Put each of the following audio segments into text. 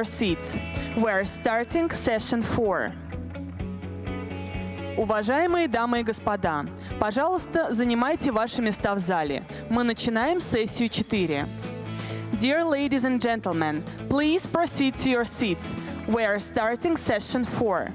seats. We're starting session 4. Уважаемые дамы и господа, пожалуйста, занимайте ваши места в зале. Мы начинаем сессию 4. Dear ladies and gentlemen, please proceed to your seats. We're starting session 4.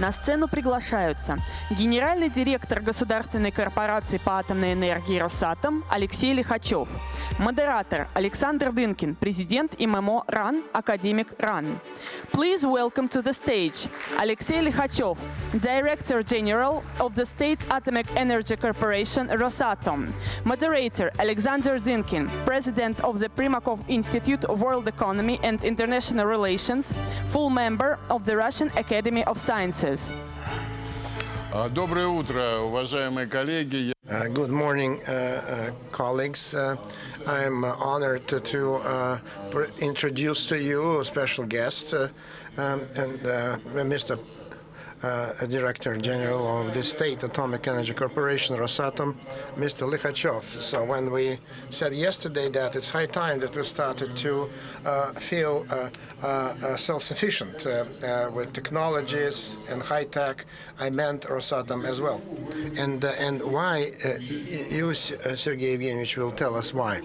На сцену приглашаются генеральный директор государственной корпорации по атомной энергии «Росатом» Алексей Лихачев, Moderator Alexander Dynkin, President ММО РАН, Academic RAN. Please welcome to the stage Alexey Likhachev, Director General of the State Atomic Energy Corporation Rosatom. Moderator Alexander Dynkin, President of the Primakov Institute of World Economy and International Relations, full member of the Russian Academy of Sciences. Доброе утро, уважаемые коллеги. Good morning, colleagues. I'm honored to introduce to you a special guest, Mr. Director General of the State Atomic Energy Corporation, Rosatom, Mr. Likhachev. So when we said yesterday that it's high time that we started to feel self-sufficient with technologies and high-tech, I meant Rosatom as well. And why? You, Sergei Evgenievich, will tell us why.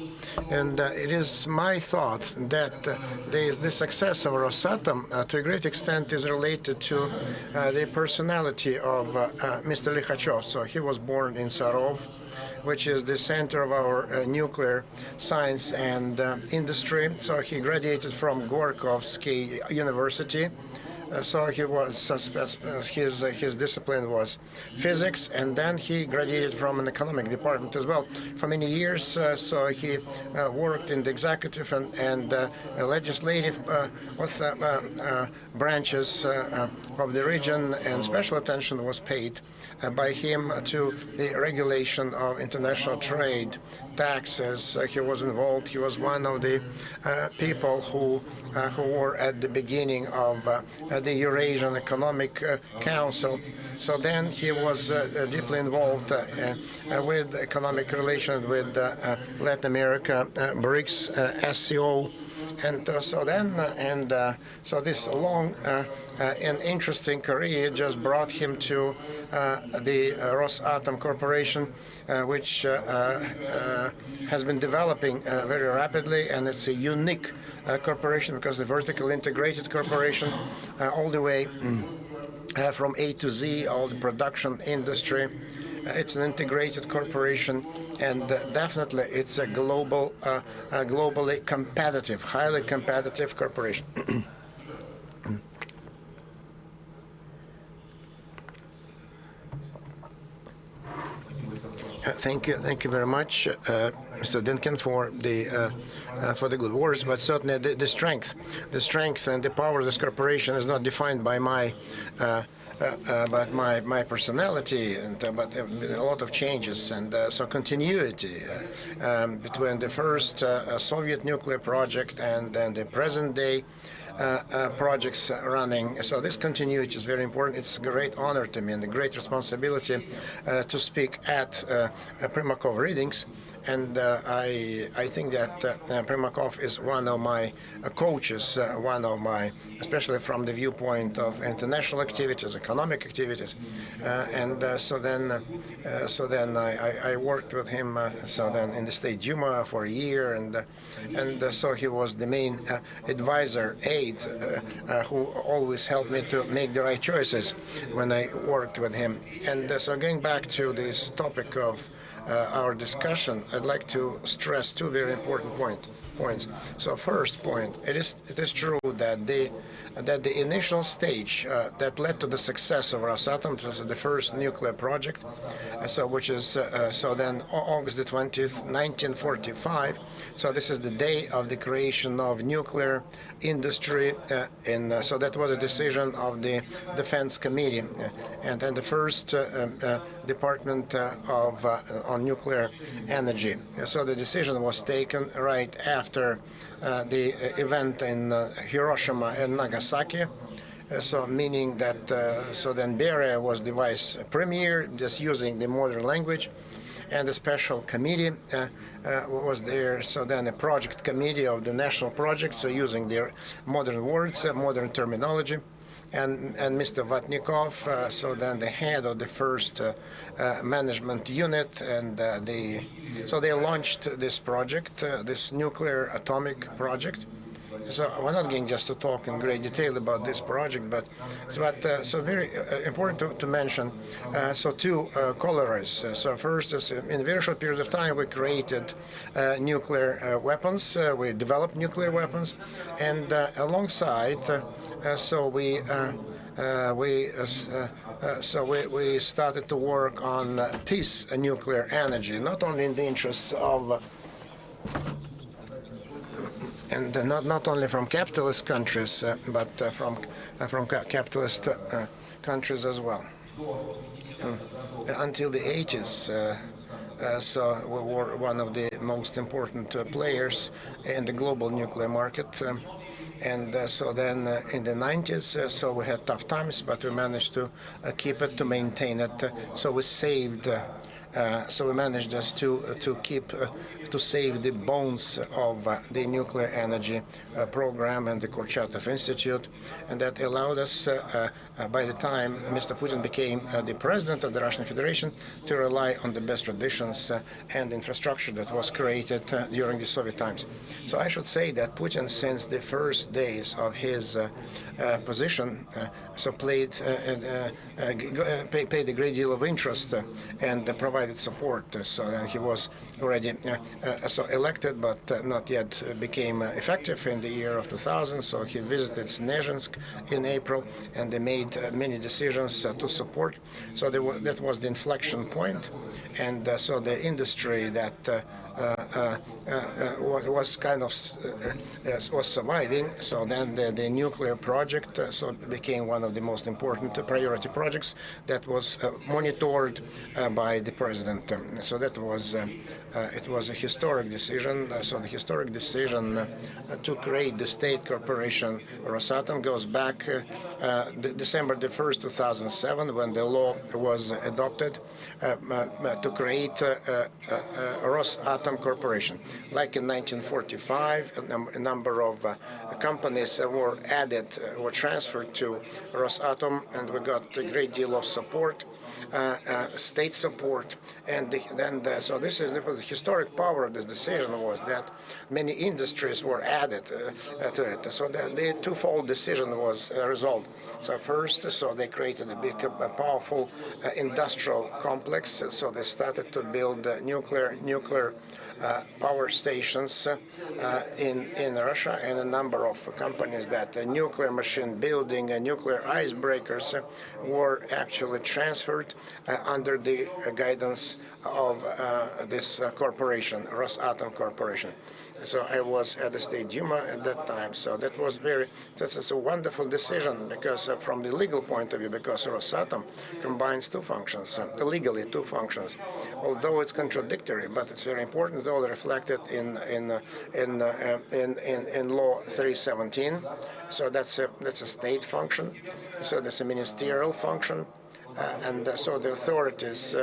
And it is my thought that the success of Rosatom, to a great extent, is related to the personality of Mr. Likhachev. So he was born in Sarov, which is the center of our nuclear science and industry. So he graduated from Gorkovsky University. So he was his discipline was physics, and then he graduated from an economic department as well for many years. So he worked in the executive and legislative branches of the region, and special attention was paid by him to the regulation of international trade, taxes. He was involved. He was one of the people who were at the beginning of the Eurasian Economic Council. So then he was deeply involved with economic relations with Latin America, BRICS, SCO. And so this long and interesting career just brought him to the Rosatom Corporation, which has been developing very rapidly, and it's a unique corporation because the vertically integrated corporation all the way from A to Z, all the production industry. It's an integrated corporation, and definitely it's a globally competitive, highly competitive corporation. Thank you very much, Mr. Dynkin, for the good words. But certainly the strength and the power of this corporation is not defined by my personality, but a lot of changes, and so continuity between the first Soviet nuclear project and then the present day projects running. So this continuity is very important. It's a great honor to me and a great responsibility to speak at Primakov readings. And I think that Primakov is one of my coaches, especially from the viewpoint of international activities, economic activities. So then I worked with him in the State Duma for a year, and so he was the main advisor, aide, who always helped me to make the right choices when I worked with him. And so going back to this topic of our discussion, I'd like to stress two very important points. So first point, it is true that the initial stage that led to the success of Rosatom, was the first nuclear project, which is then August the 20th, 1945. So this is the day of the creation of nuclear industry, so that was a decision of the Defense Committee, and then the first Department on Nuclear Energy. So the decision was taken right after the event in Hiroshima and Nagasaki. So meaning that then Beria was the vice premier, just using the modern language, and the special committee was there. So then a project committee of the national project, so using their modern words, modern terminology. And Mr. Vatnikov, so then the head of the first management unit, and so they launched this project, this nuclear atomic project, So we're not going just to talk in great detail about this project, but so very important to mention. So two corollaries. So first, is in a very short period of time, we created nuclear weapons. We developed nuclear weapons, and alongside, so we started to work on peace and nuclear energy, not only in the interests of and not only from capitalist countries, but from capitalist countries as well. Until the 80s, so we were one of the most important players in the global nuclear market. And so then in the 90s, so we had tough times, but we managed to keep it, to maintain it. So we saved. So we managed just to keep to save the bones of the nuclear energy program and the Kurchatov Institute, and that allowed us, by the time Mr. Putin became the president of the Russian Federation, to rely on the best traditions and infrastructure that was created during the Soviet times. So I should say that Putin, since the first days of his position, so paid a great deal of interest and provided support. So he was already so elected, but not yet became effective in the year of 2000. So he visited Snezhinsk in April, and they made many decisions to support. So that was the inflection point, and so the industry that was kind of was surviving. So then the nuclear project so became one of the most important priority projects that was monitored by the president. So that was it was a historic decision. So the historic decision to create the state corporation Rosatom goes back December the 1st, 2007, when the law was adopted to create Rosatom Corporation. Like in 1945, a number of companies were added, were transferred to Rosatom, and we got a great deal of support, state support, and so this was the historic power of this decision, was that many industries were added to it. So the twofold decision was resolved. So first, so they created a big, powerful industrial complex. So they started to build nuclear power stations in Russia, and a number of companies that nuclear machine building and nuclear icebreakers were actually transferred under the guidance of this corporation, Rosatom Corporation. So I was at the State Duma at that time. So that was that's a wonderful decision, because from the legal point of view, because Rosatom combines two functions, legally two functions. Although it's contradictory, but it's very important, all reflected in Law 317. So that's a state function. So that's a ministerial function. And so the authorities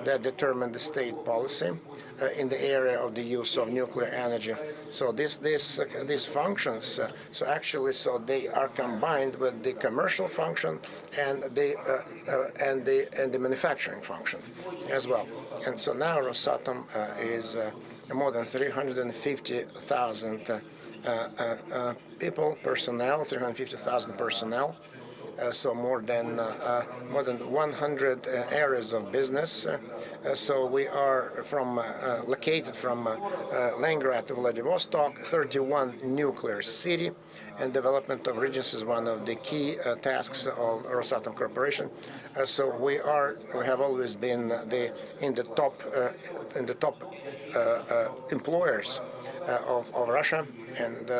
that determine the state policy in the area of the use of nuclear energy. So these functions, so actually, so they are combined with the commercial function and the manufacturing function as well. And so now Rosatom is more than 350,000 people, personnel, 350,000 personnel. So more than 100 areas of business. So we are located from Leningrad to Vladivostok, 31 nuclear city, and development of regions is one of the key tasks of Rosatom Corporation. So we have always been in the top employers of Russia, and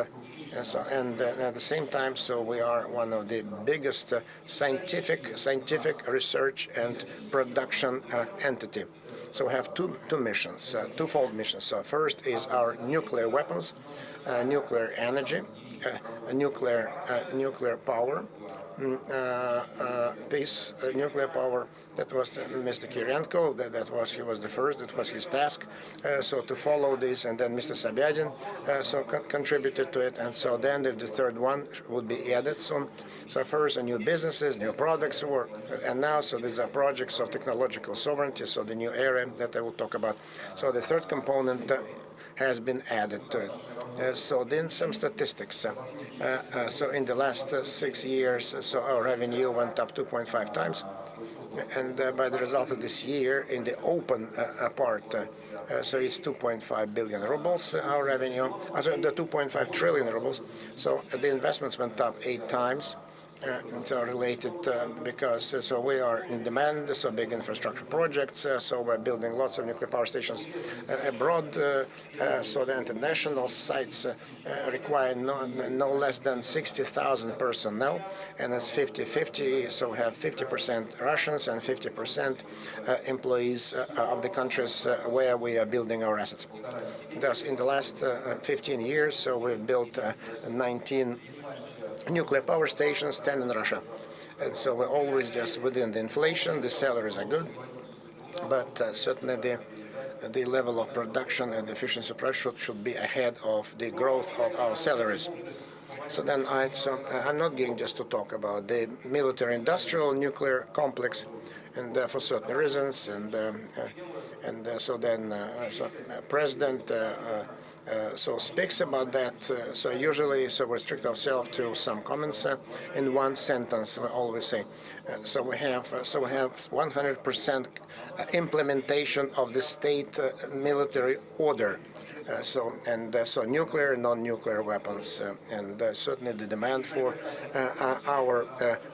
at the same time, so we are one of the biggest scientific research and production entity. So we have two missions, twofold missions. So first is our nuclear weapons, nuclear energy, nuclear power, peace, nuclear power. That was Mr. Kirenko. He was the first. That was his task. So to follow this, and then Mr. Sabyadin contributed to it, and so then the third one would be added soon. So first, new businesses, new products were, and now so these are projects of technological sovereignty. So the new area that I will talk about. So the third component has been added to it. So then some statistics. So in the last 6 years, so our revenue went up 2.5 times. And by the result of this year, in the open part, so it's 2.5 billion rubles, our revenue, the 2.5 trillion rubles. So the investments went up 8 times. So related because so we are in demand, so big infrastructure projects, so we're building lots of nuclear power stations abroad, so the international sites require no less than 60,000 personnel, and it's 50-50, so we have 50% Russians and 50% employees of the countries where we are building our assets. Thus, in the last 15 years, so we've built 19 nuclear power stations, 10 in Russia. And so we're always just within the inflation. The salaries are good, but certainly the level of production and efficiency of production should be ahead of the growth of our salaries. So then I'm not going just to talk about the military-industrial nuclear complex, and for certain reasons, and so then President so speaks about that. So usually, so we restrict ourselves to some comments in one sentence. We always say, so we have 100% implementation of the state military order. So nuclear and non-nuclear weapons, and certainly the demand for our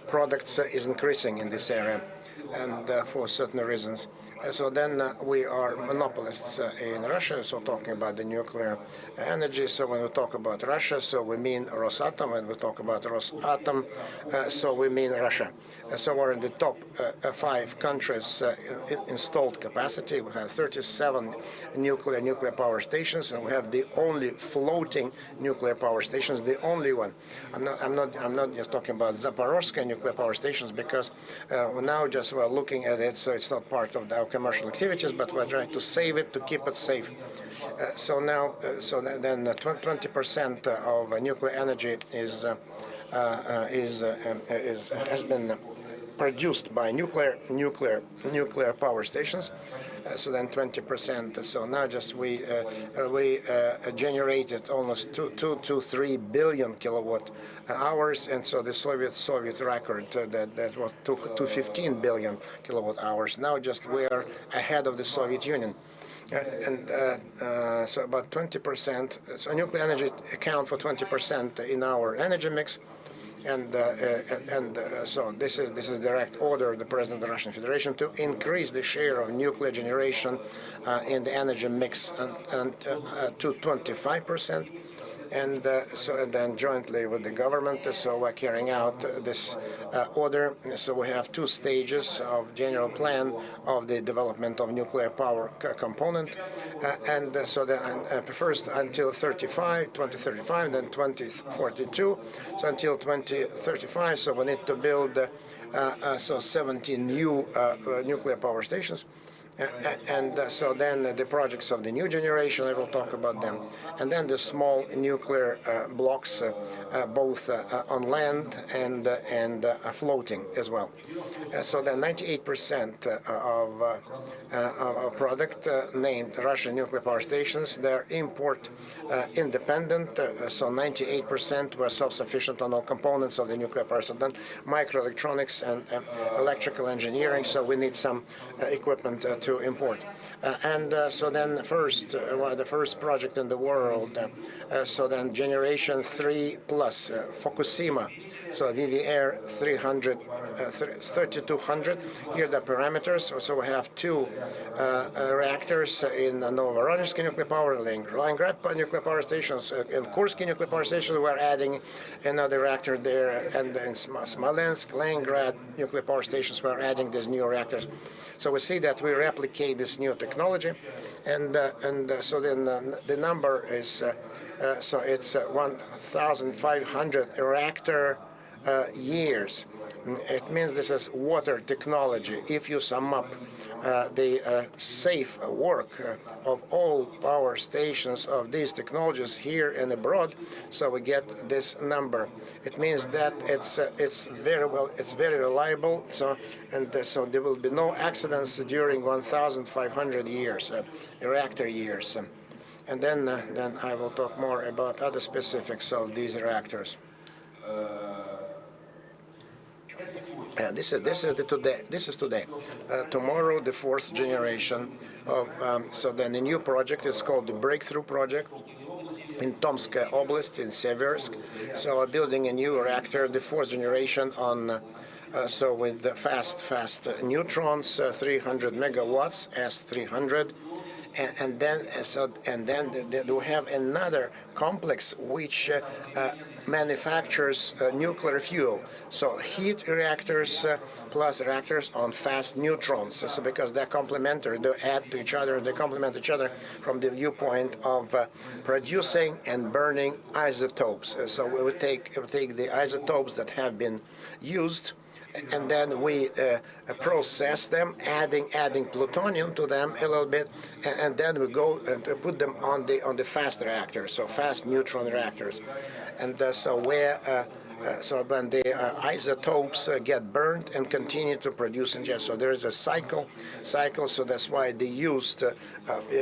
products is increasing in this area, and for certain reasons. So then we are monopolists in Russia, so talking about the nuclear energy. So when we talk about Russia, so we mean Rosatom. When we talk about Rosatom, so we mean Russia. So we're in the top 5 countries installed capacity. We have 37 nuclear power stations, and we have the only floating nuclear power stations, the only one. I'm not just talking about Zaporozhye nuclear power stations, because now just we're looking at it, so it's not part of our commercial activities, but we're trying to save it, to keep it safe. So now, so then 20% of nuclear energy has been produced by nuclear power stations. So then 20%. So now just we generated almost 2 to 3 billion kilowatt hours, and so the Soviet record that was 215 billion kilowatt hours. Now just we are ahead of the Soviet Union. So about 20%. So nuclear energy account for 20% in our energy mix. So this is direct order of the President of the Russian Federation to increase the share of nuclear generation in the energy mix to 25%. And so then jointly with the government, so we're carrying out this order. So we have 2 stages of general plan of the development of nuclear power component, and so first until 2035, then 2042. So until 2035, so we need to build 17 new nuclear power stations. And so then the projects of the new generation, I will talk about them. And then the small nuclear blocks, both on land and floating as well. So then 98% of our product named Russian nuclear power stations, they're import independent. So 98% were self-sufficient on all components of the nuclear power. So then microelectronics and electrical engineering, so we need some equipment to import. So then the first project in the world, so then generation 3 plus, Fukushima, so VVR 3200, here the parameters. So we have 2 reactors in Novorossiysk nuclear power, Leningrad nuclear power stations, in Kursk nuclear power station. We're adding another reactor there, and in Smolensk, Leningrad nuclear power stations, we're adding these new reactors. So we see that we replicate this new technology, and so then the number is so it's 1,500 reactor years. It means this is water technology. If you sum up the safe work of all power stations of these technologies here and abroad, so we get this number. It means that it's very reliable. So there will be no accidents during 1,500 years, reactor years. and then I will talk more about other specifics of these reactors. This is today. Tomorrow, the fourth generation of. So then a new project. It's called the Breakthrough Project in Tomsk Oblast in Seversk. So we're building a new reactor, the fourth generation on. So with the fast neutrons, 300 megawatts, S300. And then we have another complex which manufactures nuclear fuel. So heat reactors plus reactors on fast neutrons. So because they're complementary, they add to each other, they complement each other from the viewpoint of producing and burning isotopes. So we would take the isotopes that have been used, and then we process them, adding plutonium to them a little bit, and then we go and put them on the fast reactors, so fast neutron reactors, and so when the isotopes get burned and continue to produce and so there is a cycle. So that's why they used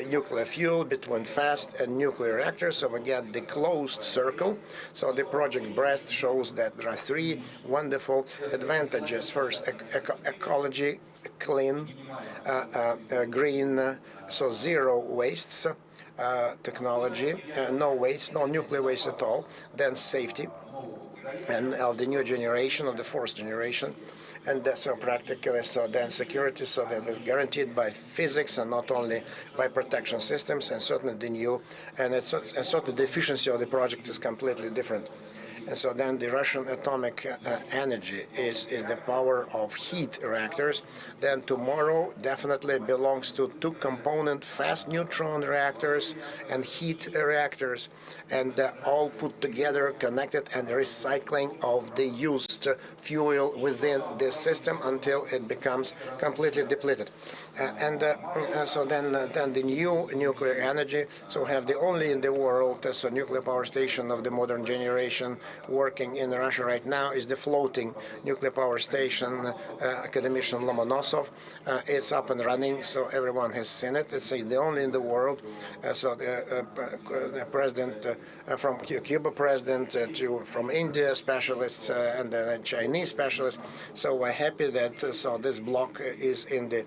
nuclear fuel between fast and nuclear reactors. So we get the closed circle. So the project BREST shows that there are three wonderful advantages. First, ecology, clean, green, so zero wastes. Technology, no waste, no nuclear waste at all. Then safety, and of the new generation, of the fourth generation, and that's so practically, so then security, so that they're guaranteed by physics and not only by protection systems, and certainly the new, and certainly the efficiency of the project is completely different. And so then the Russian atomic energy is the power of heat reactors. Then tomorrow definitely belongs to two-component fast neutron reactors and heat reactors, and all put together, connected, and recycling of the used fuel within the system until it becomes completely depleted. So then the new nuclear energy. So we have the only in the world so nuclear power station of the modern generation working in Russia right now is the floating nuclear power station, academician Lomonosov. It's up and running, so everyone has seen it. It's the only in the world. So the president from Cuba president to from India specialists and Chinese specialists. So we're happy that so this block is in the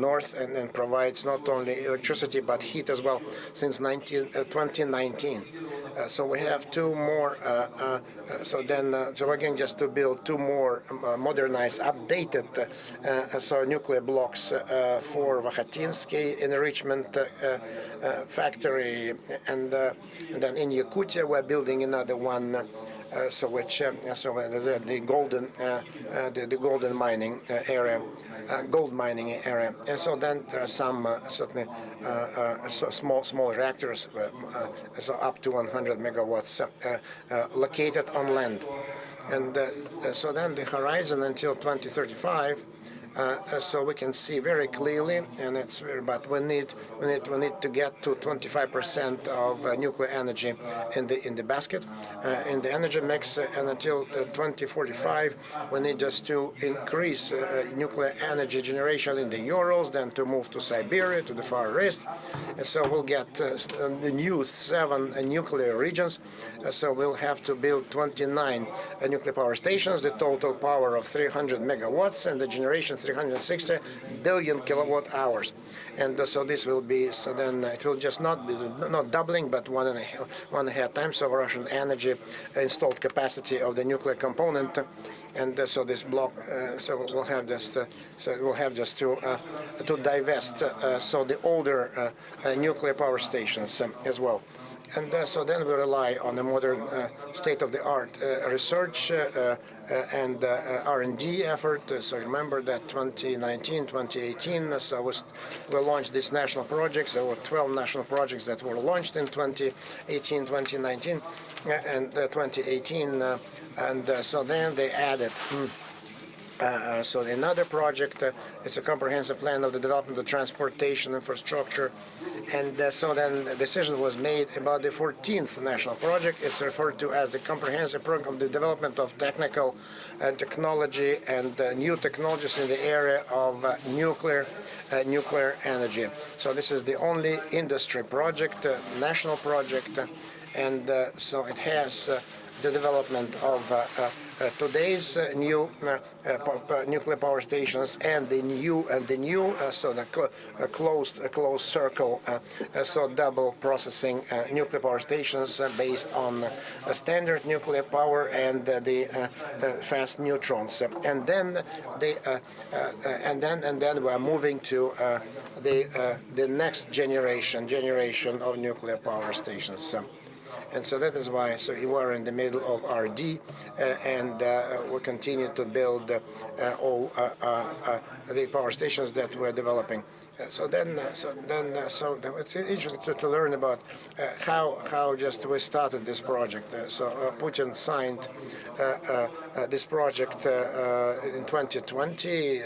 north and provides not only electricity but heat as well since 2019. So we have two more. So again, just to build two more modernized, updated nuclear blocks for Vakhotinsky enrichment factory, and then in Yakutia we're building another one. The golden mining area. Gold mining area, and so then there are some certainly small reactors, so up to 100 megawatts, located on land, and so then the horizon until 2035. So we can see very clearly, and but we need to get to 25% of nuclear energy in the basket, in the energy mix, and until 2045 we need just to increase nuclear energy generation in the Urals, then to move to Siberia, to the Far East. And so we'll get the new 7 nuclear regions. So we'll have to build 29 nuclear power stations, the total power of 300 megawatts, and the generation 360 billion kilowatt hours. And so this will be, so then it will just not be not doubling, but one and a half times of Russian energy installed capacity of the nuclear component. And so this block, so we'll have just to divest so the older nuclear power stations as well. And so then we rely on a modern state-of-the-art research and R&D effort. So remember that 2019, 2018, so we launched these national projects. There were 12 national projects that were launched in 2018, 2019, and 2018. And so then they added So another project, it's a comprehensive plan of the development of transportation infrastructure. And so then a decision was made about the 14th national project. It's referred to as the comprehensive program of the development of technical technology and new technologies in the area of nuclear energy. So this is the only industry project, national project, and so it has the development of today's new nuclear power stations and the new so the closed circle so double processing nuclear power stations based on standard nuclear power and the fast neutrons, and then we are moving to the next generation of nuclear power stations. And so that is why we are in the middle of RD, and we continue to build all the power stations that we're developing. So it's interesting to learn about how just we started this project. Putin signed this project in 2020,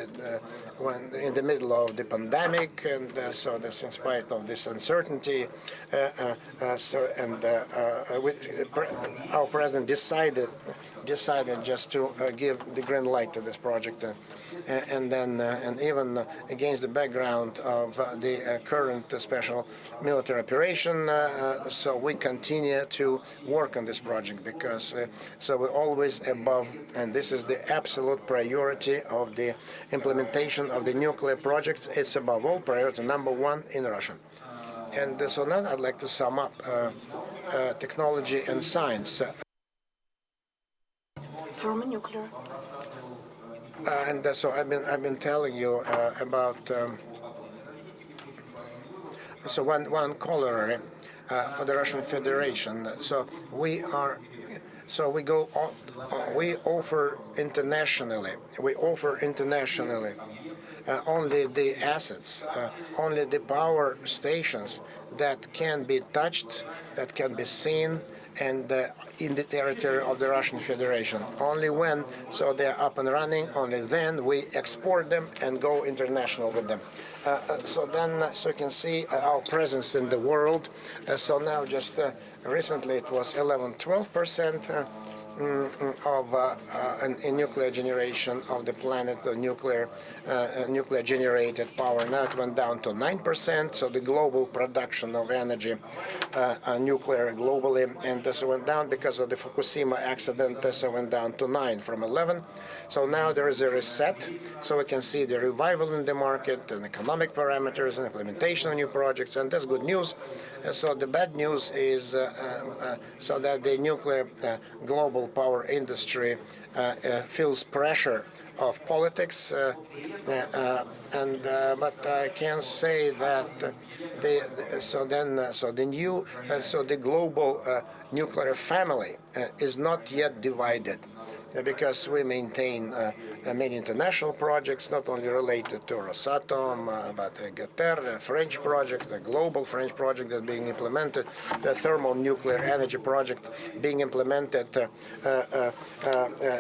when in the middle of the pandemic, and so that's in spite of this uncertainty. Our president decided just to give the green light to this project, and even against the background of the current special military operation, so we continue to work on this project because so we're always above, and this is the absolute priority of the implementation of the nuclear projects. It's above all priority number one in Russia. And so now I'd like to sum up technology and science. Thermonuclear. And so I've been telling you about so one corollary for the Russian Federation. So we offer internationally. Only the assets, only the power stations that can be touched, that can be seen, and in the territory of the Russian Federation. Only when they're up and running, only then we export them and go international with them. So you can see our presence in the world. So now just recently it was 11-12% of in nuclear generation of the planet, nuclear generated power. Now it went down to 9%. So the global production of energy, nuclear globally, and this went down because of the Fukushima accident. This went down to 9 from 11. So now there is a reset. So we can see the revival in the market and economic parameters and implementation of new projects, and that's good news. So the bad news is so that the nuclear global power industry feels pressure of politics, but I can say that the global nuclear family is not yet divided, because we maintain many international projects, not only related to Rosatom, but a French project, a global French project that's being implemented, the thermonuclear energy project being implemented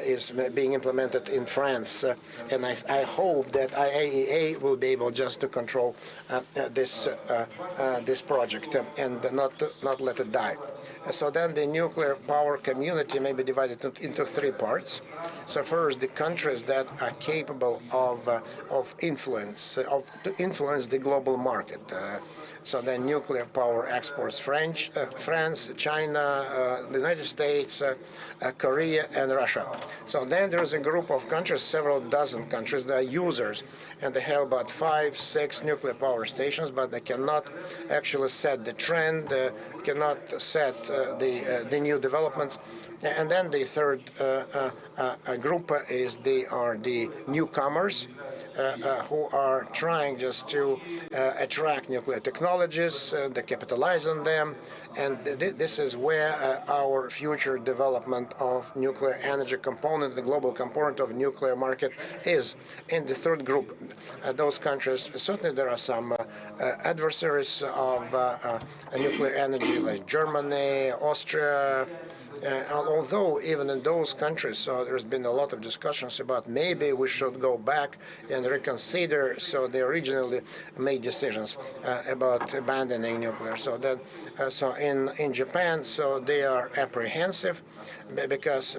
is being implemented in France, and I hope that IAEA will be able just to control this project and not let it die. So then the nuclear power community may be divided into three parts. So first, the countries that are capable of influence the global market. So then nuclear power exports: France, China, the United States, Korea, and Russia. So then there's a group of countries, several dozen countries, that are users, and they have about 5-6 nuclear power stations, but they cannot actually set the trend, cannot set the new developments. And then the third group are the newcomers, who are trying just to attract nuclear technologies, they capitalize on them, and this is where our future development of nuclear energy component, the global component of nuclear market, is. In the third group, those countries, certainly there are some adversaries of nuclear energy, like Germany, Austria, although even in those countries, so there's been a lot of discussions about maybe we should go back and reconsider. So they originally made decisions about abandoning nuclear. So that so in Japan, so they are apprehensive because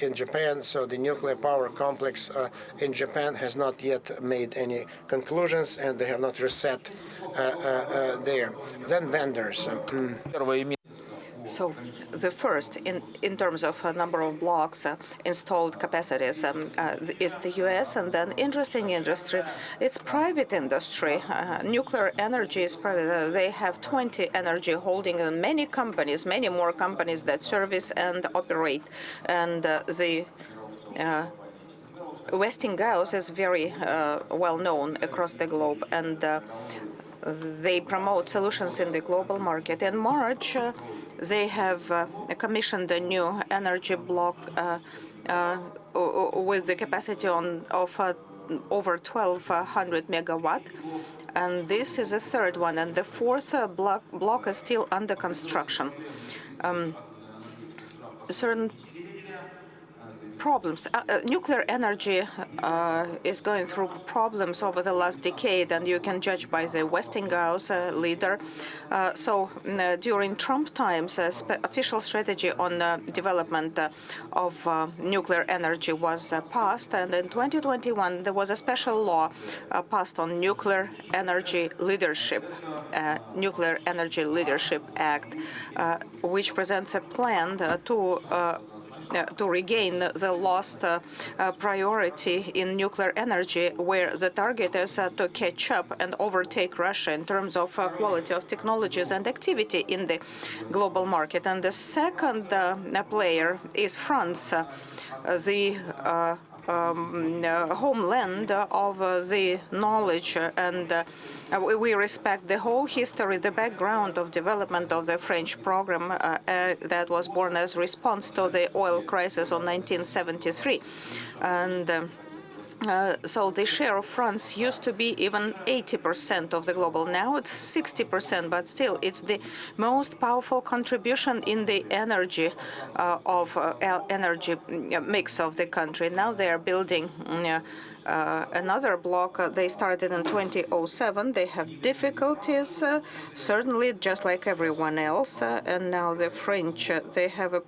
in Japan, so the nuclear power complex in Japan has not yet made any conclusions, and they have not reset there. Then vendors. So the first, in terms of number of blocks, installed capacities, is the U.S. And then interesting industry, it's private industry. Nuclear energy is private. They have 20 energy holding and many companies, many more companies that service and operate. And the Westinghouse is very well known across the globe, and they promote solutions in the global market. In March, they have commissioned a new energy block with the capacity of over 1,200 megawatt. And this is a third one. And the fourth block is still under construction. Certain problems. Nuclear energy is going through problems over the last decade, and you can judge by the Westinghouse leader. So during Trump times, official strategy on development of nuclear energy was passed, and in 2021 there was a special law passed on nuclear energy leadership, Nuclear Energy Leadership Act, which presents a plan to regain the lost priority in nuclear energy, where the target is to catch up and overtake Russia in terms of quality of technologies and activity in the global market. And the second player is France, the homeland of the knowledge, and we respect the whole history, the background of development of the French program that was born as response to the oil crisis of 1973. And so the share of France used to be even 80% of the global. Now it's 60%, but still it's the most powerful contribution in the energy energy mix of the country. Now they are building another block. They started in 2007. They have difficulties, certainly, just like everyone else. And now the French, they have a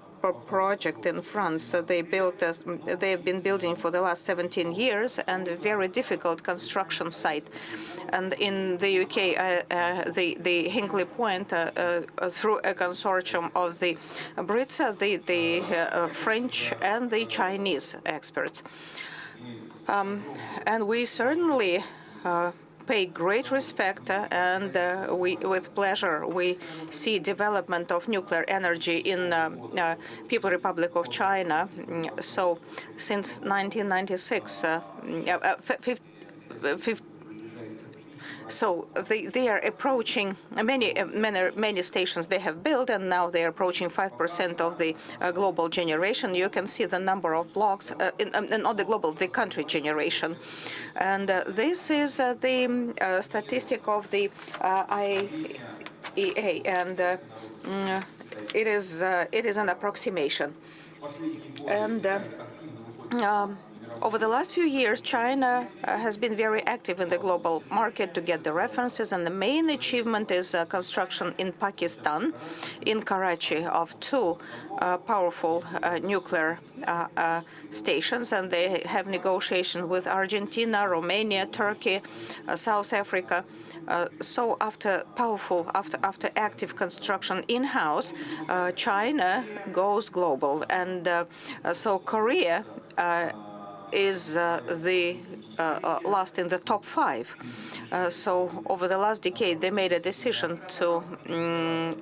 project in France. They've been building for the last 17 years, and a very difficult construction site. And in the UK, the Hinkley Point, through a consortium of the Brits, the French, and the Chinese experts. And we certainly pay great respect, and with pleasure we see development of nuclear energy in People's Republic of China. So since 1996, so they are approaching many stations they have built, and now they are approaching 5% of the global generation. You can see the number of blocks, not the global, the country generation. And this is the statistic of the IEA, and it is an approximation. And over the last few years, China has been very active in the global market to get the references, and the main achievement is construction in Pakistan, in Karachi, of two powerful nuclear stations, and they have negotiation with Argentina, Romania, Turkey, South Africa. So after active construction in-house, China goes global, and so Korea is the last in the top 5. So over the last decade, they made a decision to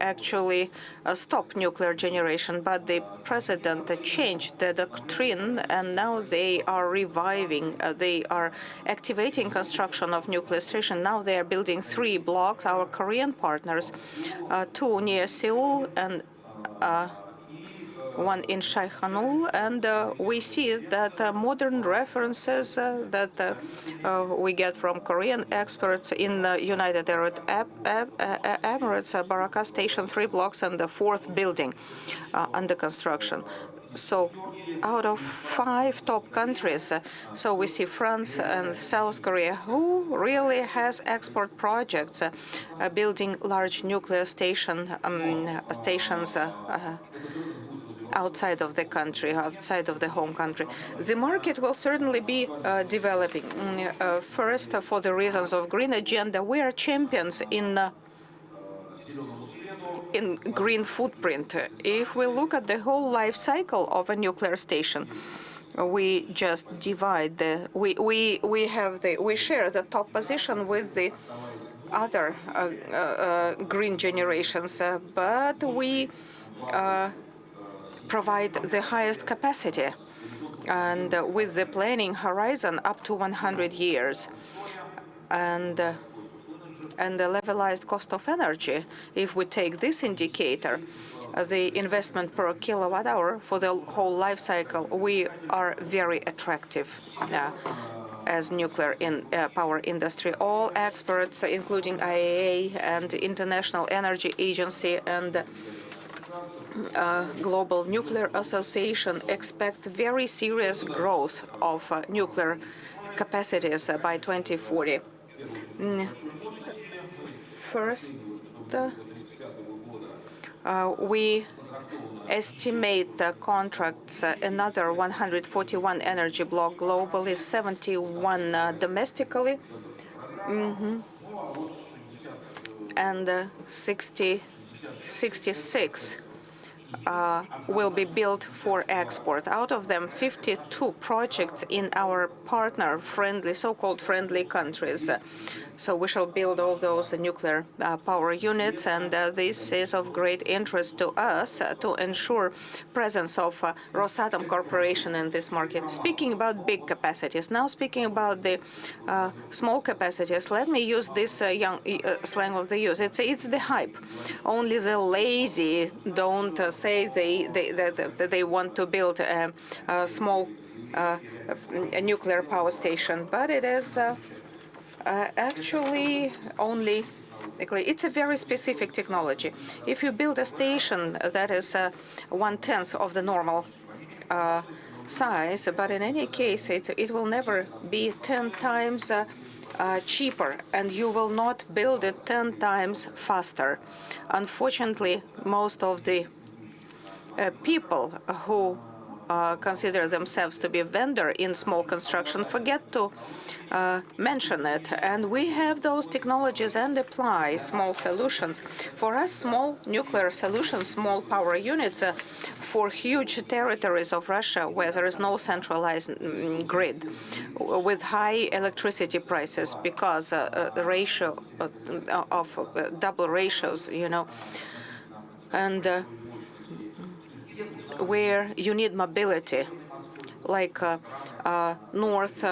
actually stop nuclear generation, but the president changed the doctrine, and now they are reviving, they are activating construction of nuclear station. Now they are building 3 blocks, our Korean partners, 2 near Seoul and one in Shaihanul, and we see that modern references that we get from Korean experts in the United Arab Emirates, Baraka Station, 3 blocks, and the 4th building under construction. So out of 5 top countries, so we see France and South Korea, who really has export projects, building large nuclear stations outside of the country, outside of the home country. The market will certainly be developing. First, for the reasons of green agenda, we are champions in green footprint. If we look at the whole life cycle of a nuclear station, we just divide we share the top position with the other green generations, but we provide the highest capacity, and with the planning horizon up to 100 years, and the levelized cost of energy. If we take this indicator, the investment per kilowatt hour for the whole life cycle, we are very attractive as nuclear power industry. All experts, including IAEA and International Energy Agency and Global Nuclear Association, expect very serious growth of nuclear capacities by 2040. First, we estimate the contracts another 141 energy block globally, 71 domestically, and 66 will be built for export. Out of them, 52 projects in our partner-friendly, so-called friendly countries. So we shall build all those nuclear power units, and this is of great interest to us to ensure presence of Rosatom Corporation in this market. Speaking about big capacities, now speaking about the small capacities, let me use this young slang of the use. It's the hype. Only the lazy don't say they want to build a small nuclear power station, but it is actually only, it's a very specific technology. If you build a station that is 1/10 of the normal size, but in any case, it will never be 10 times cheaper, and you will not build it 10 times faster. Unfortunately, most of the people who consider themselves to be a vendor in small construction forget to mention it. And we have those technologies and apply small solutions. For us, small nuclear solutions, small power units for huge territories of Russia where there is no centralized grid, with high electricity prices because the ratio of double ratios, and where you need mobility, like North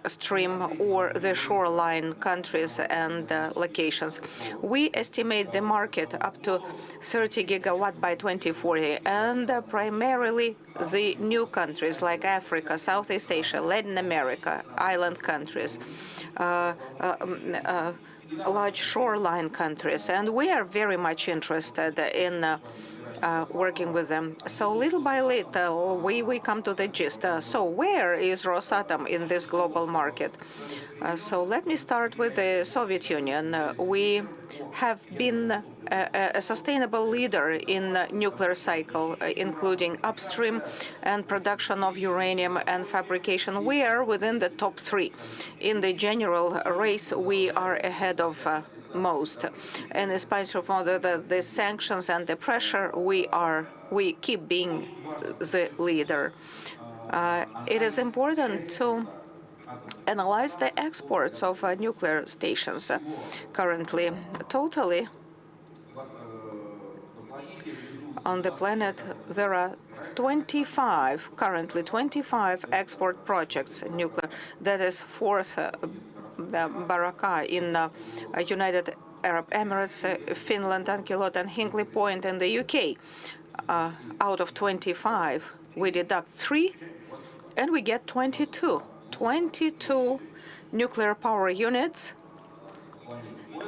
Stream or the shoreline countries and locations. We estimate the market up to 30 gigawatt by 2040, and primarily the new countries like Africa, Southeast Asia, Latin America, island countries, large shoreline countries, and we are very much interested in working with them. So little by little, we come to the gist. So where is Rosatom in this global market? So let me start with the Soviet Union. We have been a sustainable leader in nuclear cycle, including upstream and production of uranium and fabrication. We are within the top 3. In the general race, we are ahead of most. And in spite of all the sanctions and the pressure, we keep being the leader. It is important to analyze the exports of nuclear stations. Currently, totally on the planet, there are currently 25 export projects nuclear. That is 4th Baraka in United Arab Emirates, Finland, Ankilot, and Hinkley Point in the UK. out of 25, we deduct 3, and we get 22. 22 nuclear power units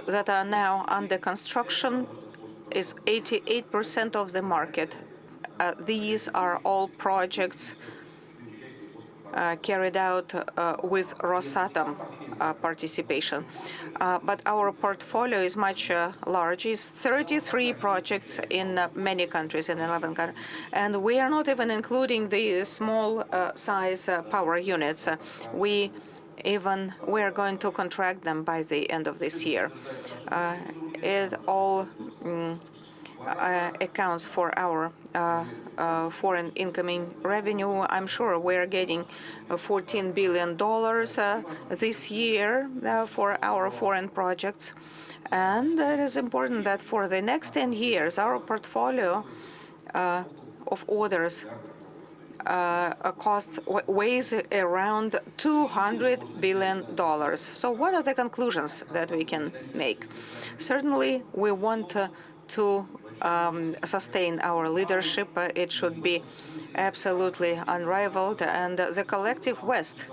that are now under construction is 88% of the market. These are all projects carried out with Rosatom participation. But our portfolio is much larger. It's 33 projects in many countries, in 11 countries. And we are not even including the small size power units. We are going to contract them by the end of this year. It all accounts for our foreign incoming revenue. I'm sure we're getting $14 billion this year for our foreign projects. And it is important that for the next 10 years, our portfolio of orders costs weighs around $200 billion. So what are the conclusions that we can make? Certainly, we want to sustain our leadership. It should be absolutely unrivaled. And the collective West,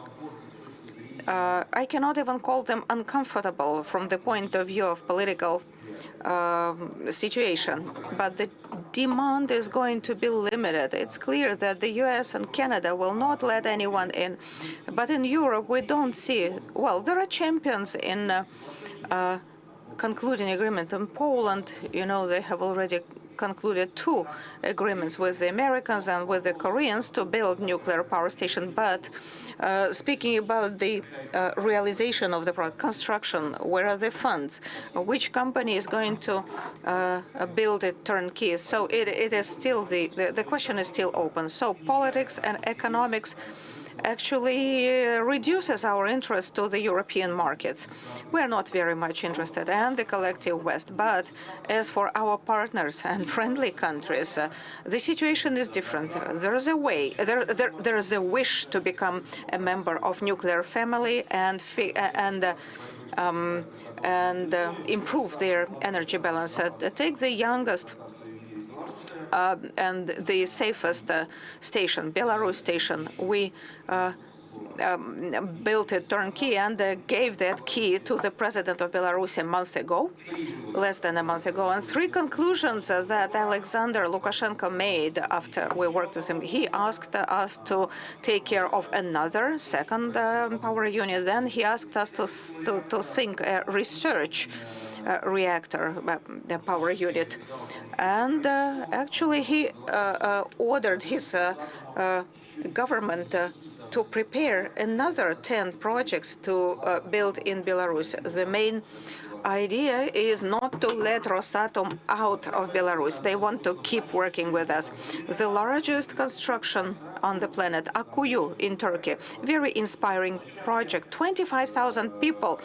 I cannot even call them uncomfortable from the point of view of political situation, but the demand is going to be limited. It's clear that the US and Canada will not let anyone in. But in Europe, we don't see, well, there are champions in concluding agreement. In Poland, they have already concluded 2 agreements with the Americans and with the Koreans to build nuclear power station. But speaking about the realization of the construction, where are the funds? Which company is going to build it turnkey? So it is still the question is still open. So politics and economics actually reduces our interest to the European markets. We're not very much interested in the collective West. But as for our partners and friendly countries, the situation is different. There is a way, there is a wish to become a member of nuclear family and improve their energy balance. Take the youngest and the safest station, Belarus station. We built it turnkey and gave that key to the president of Belarus a month ago, less than a month ago. And 3 conclusions that Alexander Lukashenko made after we worked with him. He asked us to take care of another second power unit. Then he asked us to think a research reactor, the power unit. And actually, he ordered his government to prepare another 10 projects to build in Belarus. The main idea is not to let Rosatom out of Belarus. They want to keep working with us. The largest construction on the planet, Akuyu in Turkey, very inspiring project. 25,000 people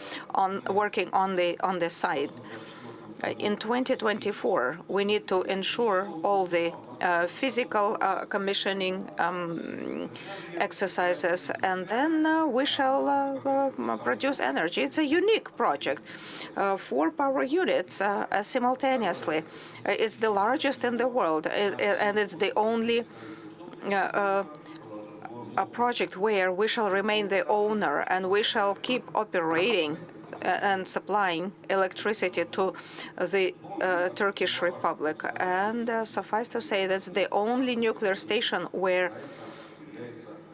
working on the site. In 2024, we need to ensure all the physical commissioning exercises, and then we shall produce energy. It's a unique project. 4 power units simultaneously. It's the largest in the world, and it's the only a project where we shall remain the owner and we shall keep operating and supplying electricity to the Turkish Republic. And suffice to say, that's the only nuclear station where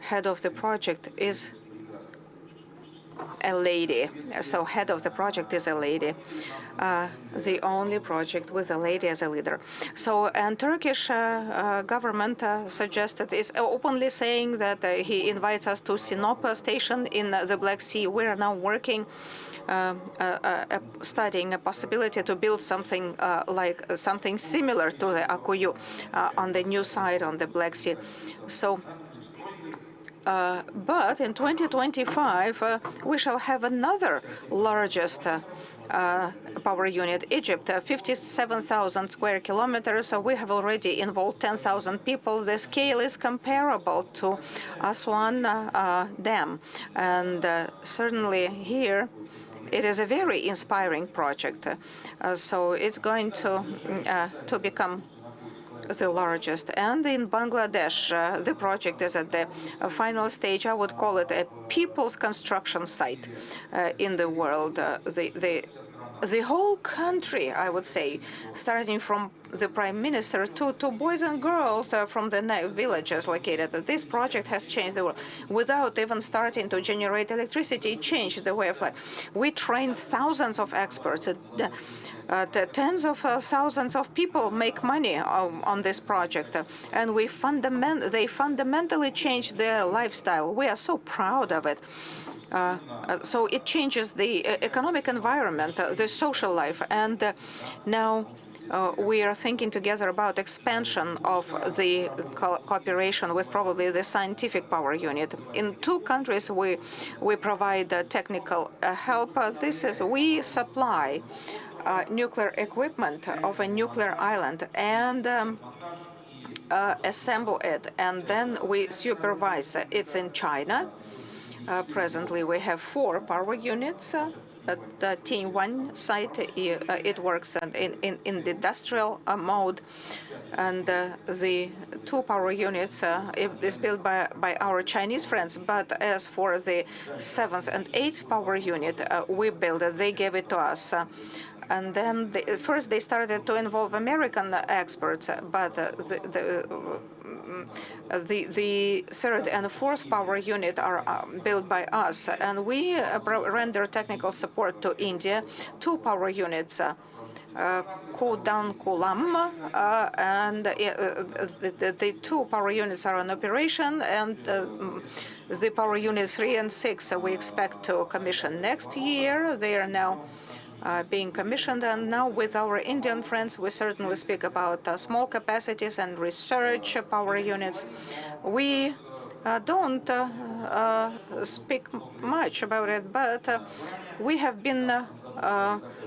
head of the project is a lady. So head of the project is a lady. The only project with a lady as a leader. So, and Turkish government suggested, is openly saying that he invites us to Sinop station in the Black Sea. We are now working, studying a possibility to build something something similar to the Akuyu on the new side on the Black Sea. So. But in 2025, we shall have another largest power unit, Egypt, 57,000 square kilometers. So we have already involved 10,000 people. The scale is comparable to Aswan Dam. And certainly here, it is a very inspiring project. So it's going to become the largest. And in Bangladesh, the project is at the final stage. I would call it a people's construction site in the world. The whole country, I would say, starting from the prime minister to boys and girls from the villages located. This project has changed the world. Without even starting to generate electricity, it changed the way of life. We trained thousands of experts. Tens of thousands of people make money on this project, and they fundamentally changed their lifestyle. We are so proud of it. So it changes the economic environment, the social life, and now we are thinking together about expansion of the cooperation with probably the scientific power unit. In two countries, we provide technical help. We supply nuclear equipment of a nuclear island and assemble it, and then we supervise. It's in China. Presently, we have 4 power units. At the T1 site, it works in the industrial mode, and the 2 power units is built by our Chinese friends. But as for the 7th and 8th power unit, we built it. They gave it to us. And then first they started to involve American experts, but the 3rd and 4th power unit are built by us, and we render technical support to India. 2 power units, Kudankulam, and the 2 power units are in operation, and the power units 3 and 6 we expect to commission next year. They are now being commissioned, and now with our Indian friends, we certainly speak about small capacities and research power units. We don't speak much about it, but we have been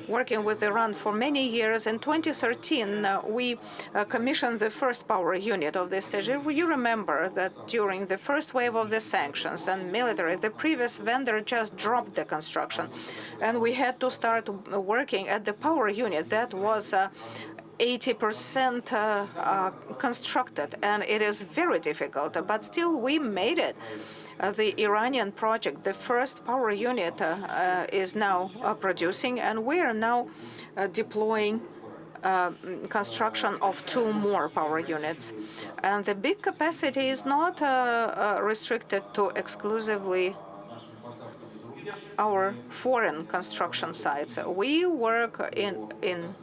working with Iran for many years. In 2013, we commissioned the first power unit of this stage. You remember that during the first wave of the sanctions and military, the previous vendor just dropped the construction, and we had to start working at the power unit that was 80% constructed, and it is very difficult, but still we made it. The Iranian project, the first power unit, is now producing, and we are now deploying construction of 2 more power units. And the big capacity is not restricted to exclusively our foreign construction sites. We work in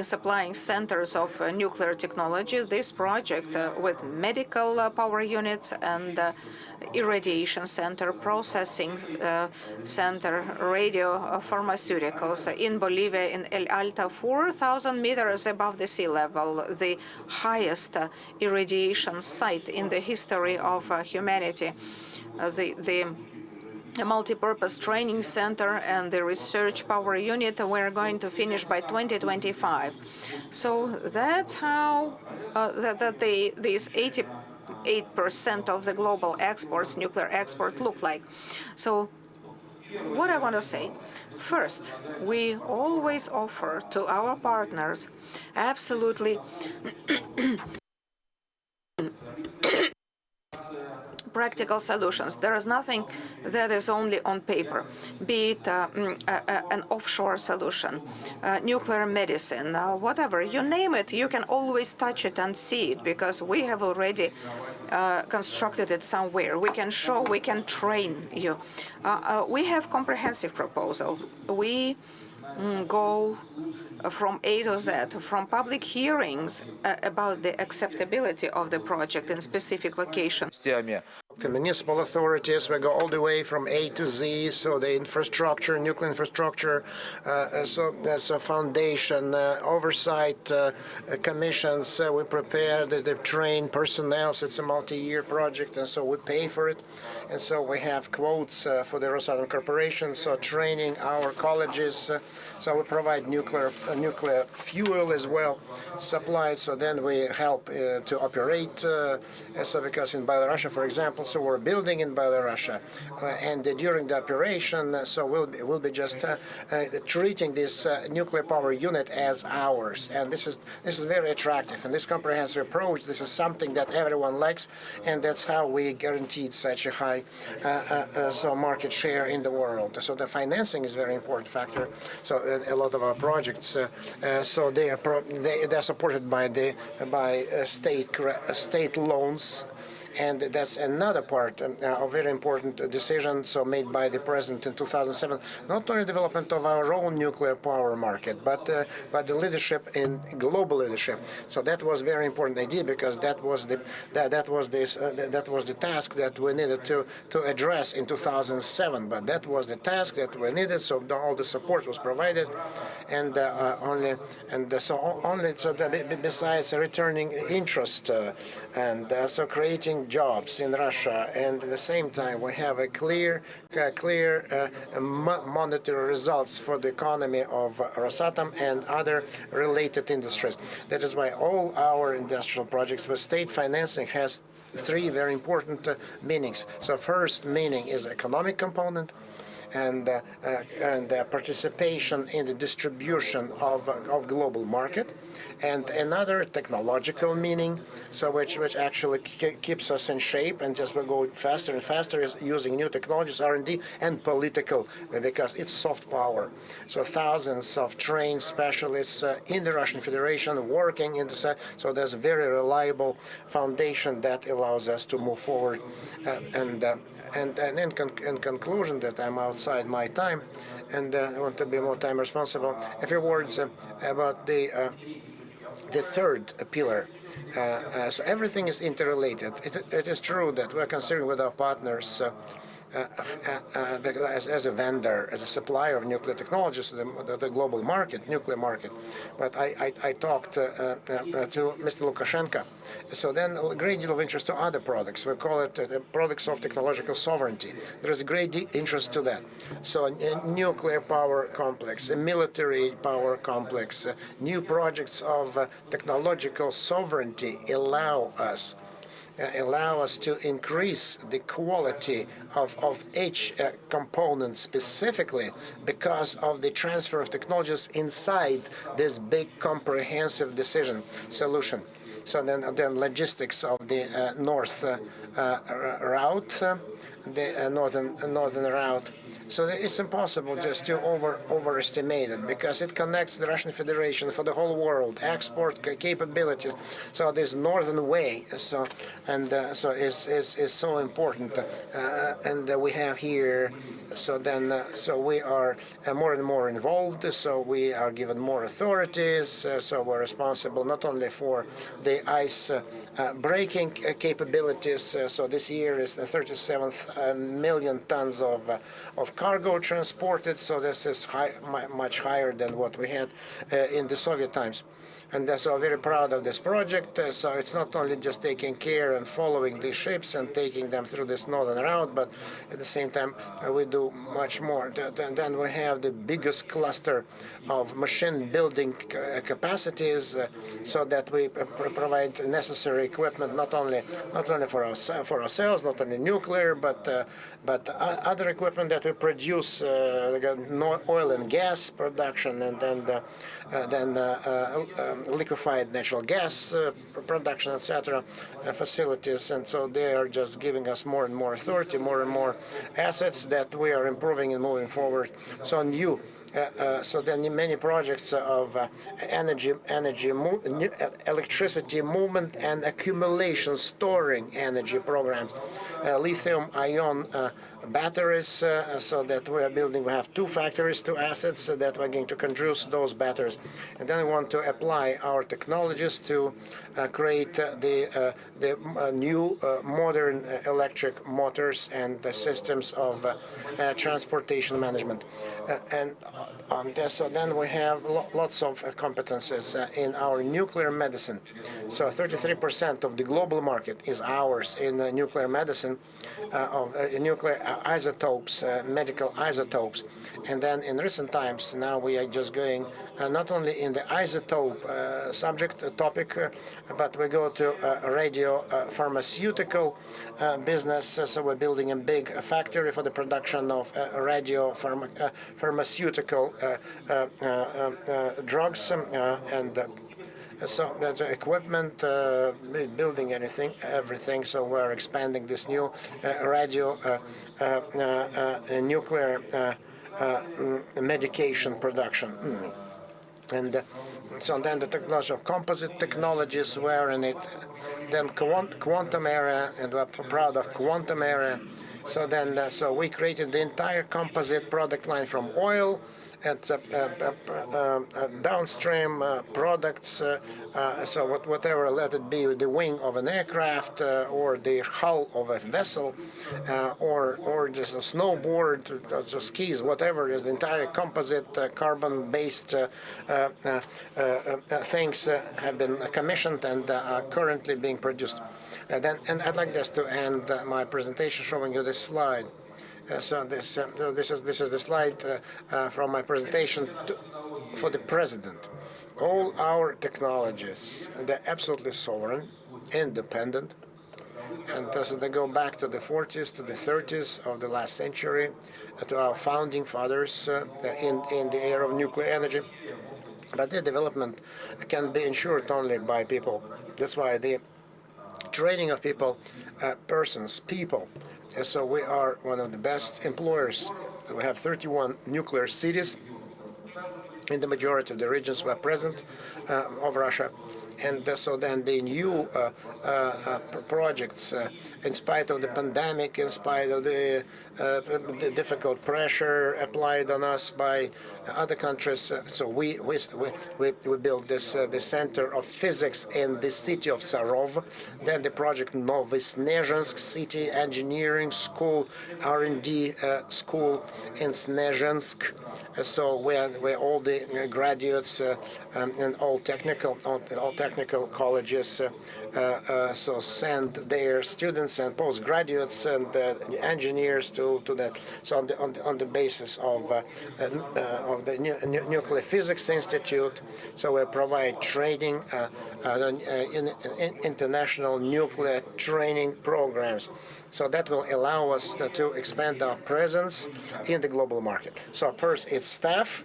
supplying centers of nuclear technology. This project with medical power units and irradiation center, processing center, radio pharmaceuticals in Bolivia, in El Alta, 4,000 meters above the sea level, the highest irradiation site in the history of humanity. The multi-purpose training center and the research power unit we're going to finish by 2025. So that's how these 88% of the global exports, nuclear export, look like. So what I want to say, first, we always offer to our partners absolutely practical solutions. There is nothing that is only on paper, be it an offshore solution, nuclear medicine, whatever. You name it, you can always touch it and see it, because we have already constructed it somewhere. We can show, we can train you. We have comprehensive proposal. We go from A to Z, from public hearings about the acceptability of the project in specific locations. The municipal authorities, we go all the way from A to Z, so the infrastructure, nuclear infrastructure, so foundation, oversight commissions, we prepare the trained personnel, so it's a multi-year project, and so we pay for it. And so we have quotes for the Rosatom Corporation, so training our colleges, so we provide nuclear fuel as well, supplied, so then we help to operate, so because in Belarus, for example, also were building in Belarus, and during the operation, so we'll be just treating this nuclear power unit as ours, and this is very attractive. And this comprehensive approach, this is something that everyone likes, and that's how we guaranteed such a high market share in the world. So the financing is a very important factor. So a lot of our projects, so they're supported by state loans. And that's another part, a very important decision made by the president in 2007. Not only development of our own nuclear power market, but the leadership in global leadership. So that was very important idea, because that was the task that we needed to address in 2007. But that was the task that we needed. So all the support was provided, and besides returning interest and so creating jobs in Russia, and at the same time we have a clear monetary results for the economy of Rosatom and other related industries. That is why all our industrial projects with state financing has three very important meanings. So first meaning is economic component, and participation in the distribution of global market, and another technological meaning, so which actually keeps us in shape and just will go faster and faster, is using new technologies, R&D, and political, because it's soft power. So thousands of trained specialists in the Russian Federation working in the so there's a very reliable foundation that allows us to move forward. And in conclusion, that I'm outside my time, and I want to be more time responsible. A few words about the third pillar. So everything is interrelated. It is true that we're considering with our partners as a vendor, as a supplier of nuclear technologies to the global market, nuclear market. But I talked to Mr. Lukashenko. So then a great deal of interest to other products. We call it products of technological sovereignty. There is a great interest to that. So a nuclear power complex, a military power complex, new projects of technological sovereignty allow us to increase the quality of each component specifically because of the transfer of technologies inside this big comprehensive solution. So then logistics of the north route, the northern route. So it's impossible just to overestimate it, because it connects the Russian Federation for the whole world, export capabilities. So this northern way, is so important, and we have here. So we are more and more involved. So we are given more authorities. So we're responsible not only for the ice breaking capabilities. So this year is the 37 million tons of cargo transported. So this is much higher than what we had in the Soviet times. And so I'm very proud of this project. So it's not only just taking care and following the ships and taking them through this northern route, but at the same time we do much more. Then we have the biggest cluster of machine building capacities, so that we provide necessary equipment not only for ourselves, not only nuclear, but other equipment that we produce, oil and gas production, and then liquefied natural gas production, etc. Facilities. And so they are just giving us more and more authority, more and more assets that we are improving and moving forward. So new. So then many projects of electricity movement and accumulation, storing energy programs, lithium-ion batteries, so that we are building. We have two factories, two assets that we're going to conduce those batteries, and then we want to apply our technologies to create the new modern electric motors and the systems of transportation management, so then we have lots of competences in our nuclear medicine. So 33% of the global market is ours in nuclear medicine, of nuclear isotopes, medical isotopes. And then in recent times, now we are just going not only in the isotope topic, but we go to radio pharmaceutical business. So we're building a big factory for the production of pharmaceutical drugs and so that's equipment, building everything. So we're expanding this new nuclear medication production. And so then the technology of composite technologies were in it. Then quantum area, and we're proud of quantum area. So then, so we created the entire composite product line from oil and downstream products. So whatever, let it be the wing of an aircraft or the hull of a vessel or just a snowboard, or skis, whatever is the entire composite carbon-based things have been commissioned and are currently being produced. And I'd like just to end my presentation showing you this slide. So this is the slide from my presentation for the president. All our technologies, they're absolutely sovereign, independent, and so they go back to the 40s, to the 30s of the last century, to our founding fathers in the era of nuclear energy. But their development can be ensured only by people. That's why the training of people, people. So we are one of the best employers. We have 31 nuclear cities in the majority of the regions we're present of Russia. And so then the new projects, in spite of the pandemic, in spite of the difficult pressure applied on us by other countries, so we built this the Center of Physics in the city of Sarov, then the project Novosnezhensk City Engineering School, R&D school in Snezhensk. So where all the graduates and all technical colleges so send their students and postgraduates and engineers to that. So on the basis of the Nuclear Physics Institute, so we provide training in international nuclear training programs. So that will allow us to expand our presence in the global market. So first, it's staff,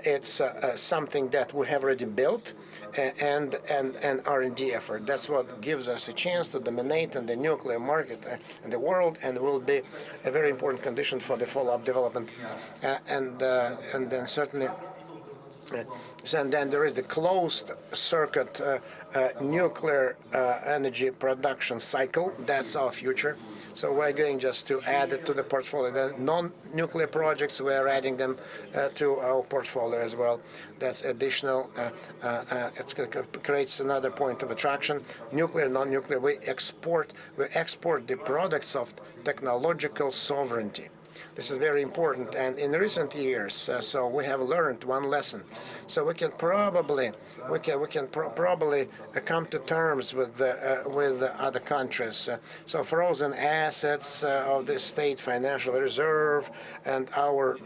it's something that we have already built, and an R&D effort. That's what gives us a chance to dominate in the nuclear market in the world, and will be a very important condition for the follow-up development. And then certainly. And then there is the closed circuit nuclear energy production cycle. That's our future. So we're going just to add it to the portfolio. The non-nuclear projects, we're adding them to our portfolio as well. That's additional. It creates another point of attraction. Nuclear, non-nuclear. We export the products of technological sovereignty. This is very important, and in recent years, so we have learned one lesson. So we can probably come to terms with other countries. So frozen assets of the state financial reserve and our,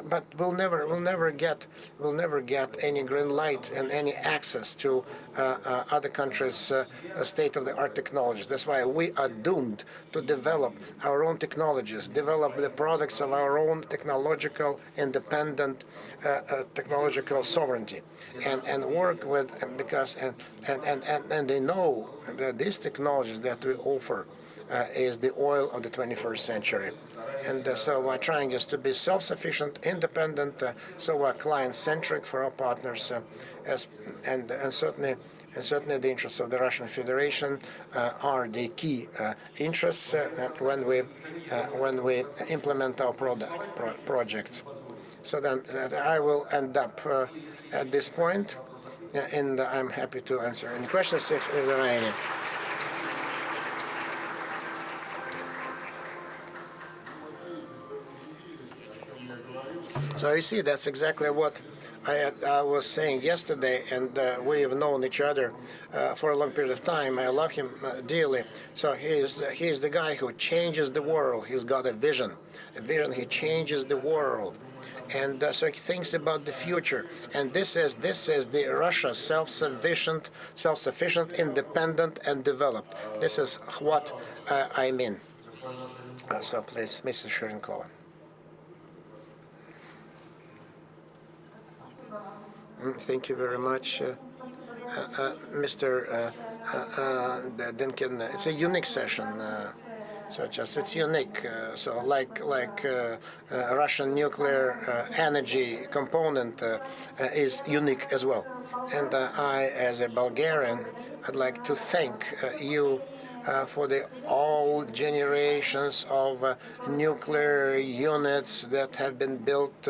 but we'll never get any green light and any access to other countries' state-of-the-art technologies. That's why we are doomed to develop our own technologies, develop the products of our own technological independent technological sovereignty, and work with because and they know that these technologies that we offer is the oil of the 21st century. And so we're trying just to be self-sufficient, independent, so we're client-centric for our partners, and certainly the interests of the Russian Federation are the key interests when we implement our projects. So then I will end up at this point, and I'm happy to answer any questions if there are any. So you see, that's exactly what I was saying yesterday, and we have known each other for a long period of time. I love him dearly. So he is the guy who changes the world. He's got a vision. He changes the world. And so he thinks about the future. And this is the Russia self-sufficient, independent, and developed. This is what I mean. So please, Mrs. Shcherenkova. Thank you very much, Mr. Dynkin. It's a unique session. It's unique. So like Russian nuclear energy component is unique as well. And I, as a Bulgarian, I'd like to thank you for all generations of nuclear units that have been built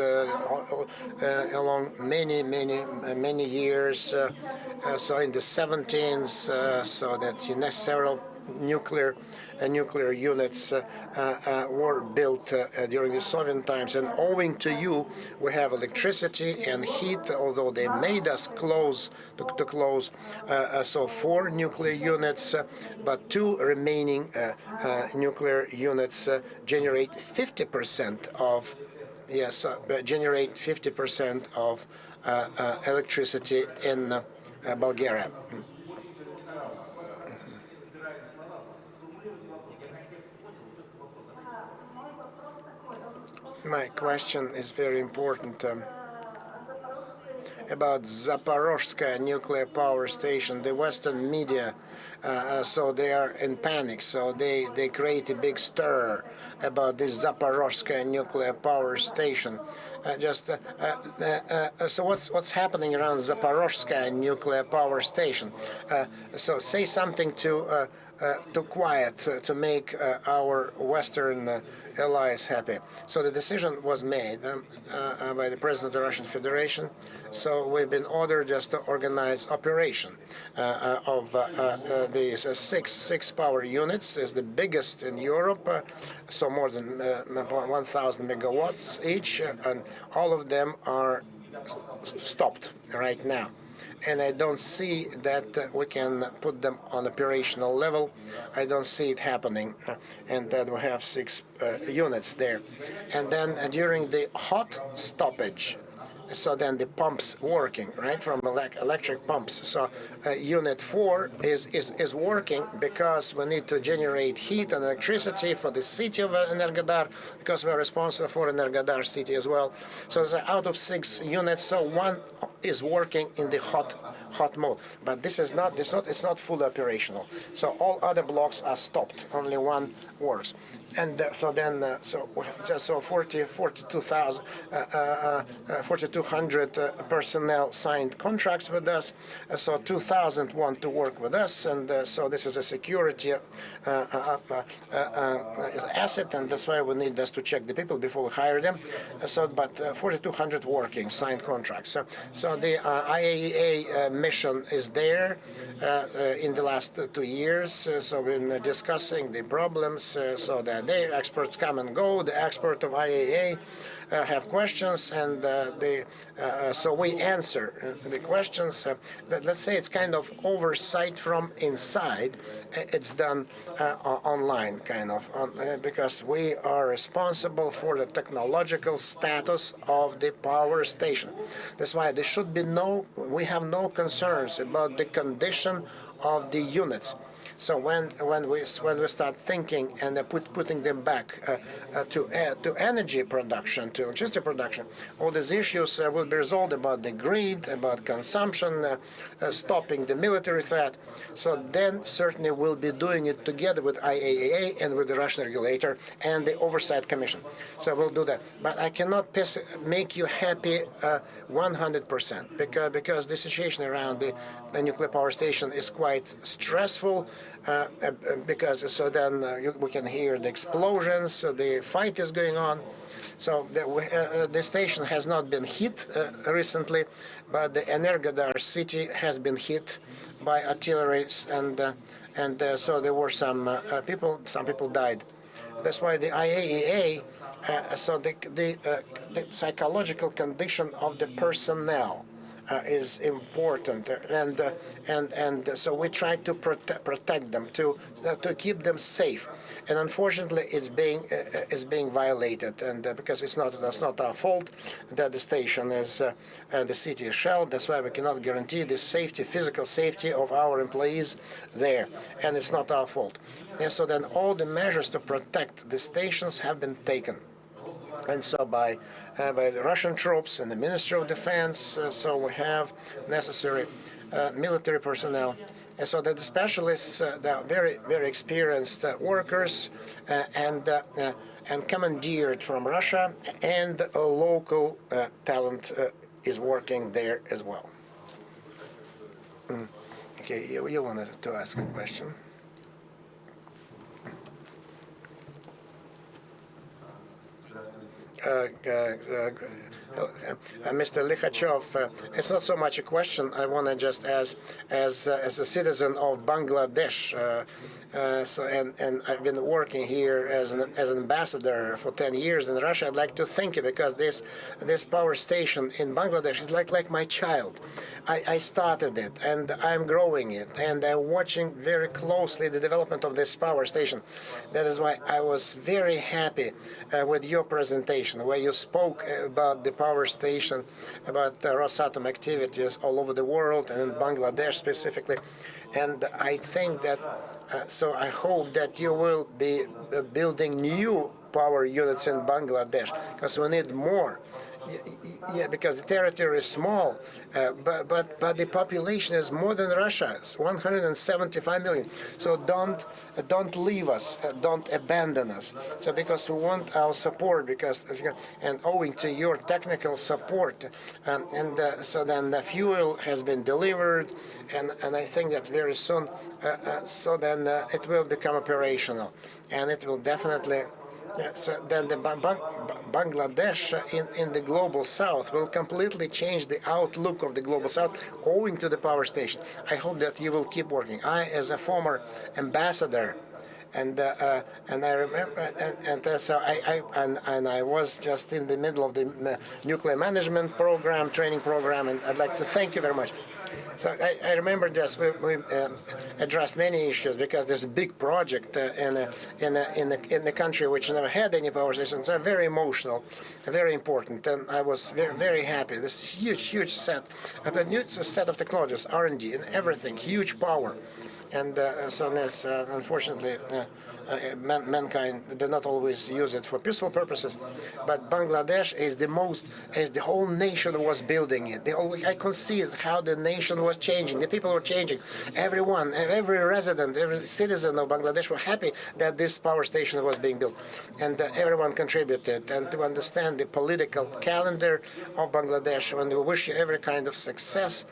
along many years. So in the 17th, so that several nuclear units were built during the Soviet times, and owing to you, we have electricity and heat. Although they made us close, so 4 nuclear units, but 2 remaining nuclear units generate 50% of electricity in Bulgaria. My question is very important about Zaporozhye nuclear power station. The Western media, so they are in panic. So they create a big stir about this Zaporozhye nuclear power station. So what's happening around Zaporozhye nuclear power station? So say something to quiet to make our Western allies happy. So the decision was made by the President of the Russian Federation. So we've been ordered just to organize operation of these six power units. Is the biggest in Europe, so more than 1,000 megawatts each, and all of them are stopped right now. And I don't see that we can put them on operational level. I don't see it happening, and that we have 6 units there. And then during the hot stoppage, so then the pumps working, right, from electric pumps. So Unit 4 is working because we need to generate heat and electricity for the city of Energodar, because we're responsible for Energodar city as well. So out of 6 units, so 1 is working in the hot mode. But this is not, it's not fully operational. So all other blocks are stopped. Only 1 works. And so then, so 4,200 personnel signed contracts with us. So 2,000 want to work with us, and so this is a security asset, and that's why we need just to check the people before we hire them. But 4,200 working signed contracts. So the IAEA mission is there in the last 2 years. So we've been discussing the problems. So that their experts come and go. The experts of IAEA have questions, and so we answer the questions. Let's say it's kind of oversight from inside. It's done online, kind of, because we are responsible for the technological status of the power station. That's why there should be we have no concerns about the condition of the units. So when we start thinking and putting them back to energy production, to electricity production, all these issues will be resolved about the grid, about consumption, stopping the military threat. So then certainly we'll be doing it together with IAEA and with the Russian regulator and the Oversight Commission. So we'll do that. But I cannot make you happy 100% because the situation around the nuclear power station is quite stressful. Because so then we can hear the explosions, the fight is going on. So the station has not been hit recently, but the Energodar city has been hit by artillery, and so there were some people died. That's why the IAEA So the psychological condition of the personnel is important, and so we try to protect them, to keep them safe, and unfortunately it's being violated, and because that's not our fault that the station is the city is shelled. That's why we cannot guarantee the safety, physical safety of our employees there, and it's not our fault. And so then all the measures to protect the stations have been taken. And so by the Russian troops and the Ministry of Defense, so we have necessary military personnel. And so that the specialists, the very, very experienced workers and commandeered from Russia, and a local talent is working there as well. Okay, you wanted to ask a question? Mr. Likhachev, it's not so much a question. I want to just, as a citizen of Bangladesh, and I've been working here as an ambassador for 10 years in Russia. I'd like to thank you, because this power station in Bangladesh is like my child. I started it, and I'm growing it, and I'm watching very closely the development of this power station. That is why I was very happy with your presentation, where you spoke about the power station, about Rosatom activities all over the world, and in Bangladesh specifically. And I think that, so I hope that you will be building new power units in Bangladesh, because we need more. Yeah, because the territory is small, but the population is more than Russia's, 175 million. So don't leave us, don't abandon us. So because we want our support, and owing to your technical support, so then the fuel has been delivered, and I think that very soon, so then it will become operational, and it will definitely. So then the Bangladesh in the global south will completely change the outlook of the global south, owing to the power station. I hope that you will keep working. I, as a former ambassador, and I remember, so I was just in the middle of the nuclear management program, training program, and I'd like to thank you very much. So I remember this. We addressed many issues, because there's a big project in the country which never had any power stations. So very emotional, very important, and I was very, very happy. This huge set, a new set of technologies, R&D, and everything, huge power, and so this unfortunately. Mankind did not always use it for peaceful purposes, but Bangladesh is the whole nation was building it. I could see how the nation was changing. The people were changing. Everyone, every resident, every citizen of Bangladesh were happy that this power station was being built, and everyone contributed. And to understand the political calendar of Bangladesh, and we wish you every kind of success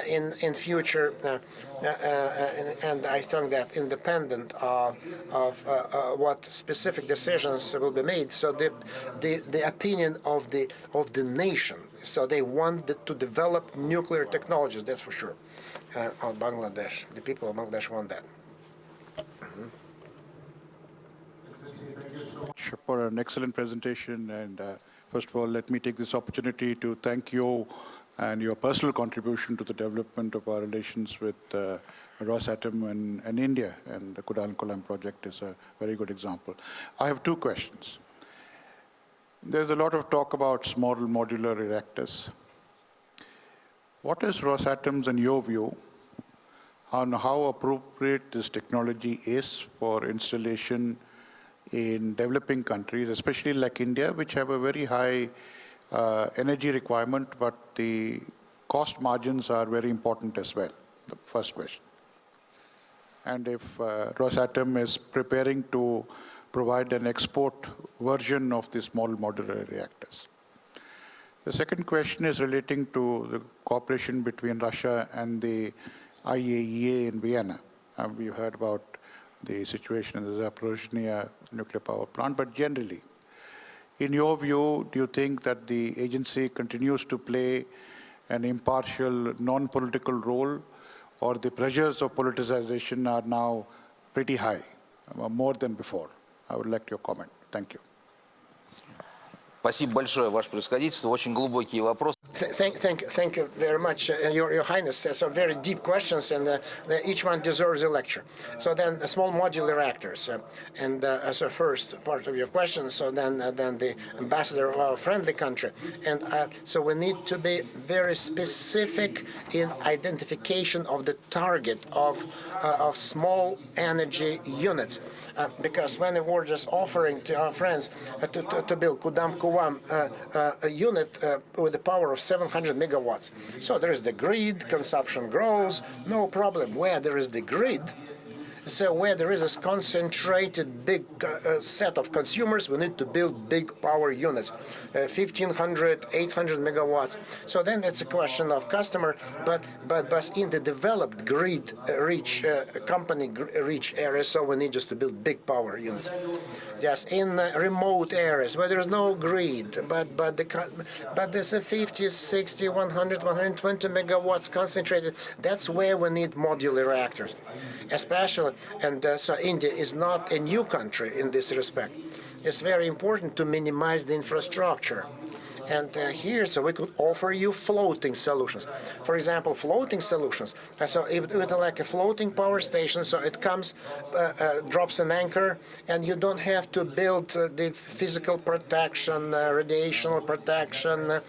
in future. And I think that independent of what specific decisions will be made, so the opinion of the nation, so they want to develop nuclear technologies, that's for sure. Of Bangladesh, the people of Bangladesh want that. For an excellent presentation, and first of all, let me take this opportunity to thank you and your personal contribution to the development of our relations with Rosatom and India, and the Kudankulam project is a very good example. I have two questions. There's a lot of talk about small modular reactors. What is Rosatom's, in your view, on how appropriate this technology is for installation in developing countries, especially like India, which have a very high energy requirement, but the cost margins are very important as well? The first question. And if Rosatom is preparing to provide an export version of the small modular reactors. The second question is relating to the cooperation between Russia and the IAEA in Vienna. We've heard about the situation in the Zaporozhye nuclear power plant, but generally, in your view, do you think that the agency continues to play an impartial, non-political role, or the pressures of politicization are now pretty high, more than before? I would like your comment. Thank you. Спасибо большое, Ваше Превосходительство. Очень глубокий вопрос. Thank you very much, Your Highness. So very deep questions, and each one deserves a lecture. So then, small modular reactors, and as a first part of your question. So then the ambassador of our friendly country, and so we need to be very specific in identification of the target of small energy units, because when we were just offering to our friends to build Kudam-Kuwam a unit with the power of 700 megawatts. So there is the grid, consumption grows, no problem. Where there is the grid, so where there is a concentrated big set of consumers, we need to build big power units, 1,500, 800 megawatts. So then it's a question of customer, but in the developed grid rich company rich areas, so we need just to build big power units. Yes, in remote areas where there is no grid, but there's a 50, 60, 100, 120 megawatts concentrated. That's where we need modular reactors, especially. And so India is not a new country in this respect. It's very important to minimize the infrastructure. And here, so we could offer you floating solutions. For example, floating solutions. So with like a floating power station, so it comes, drops an anchor, and you don't have to build the physical protection, radiational protection.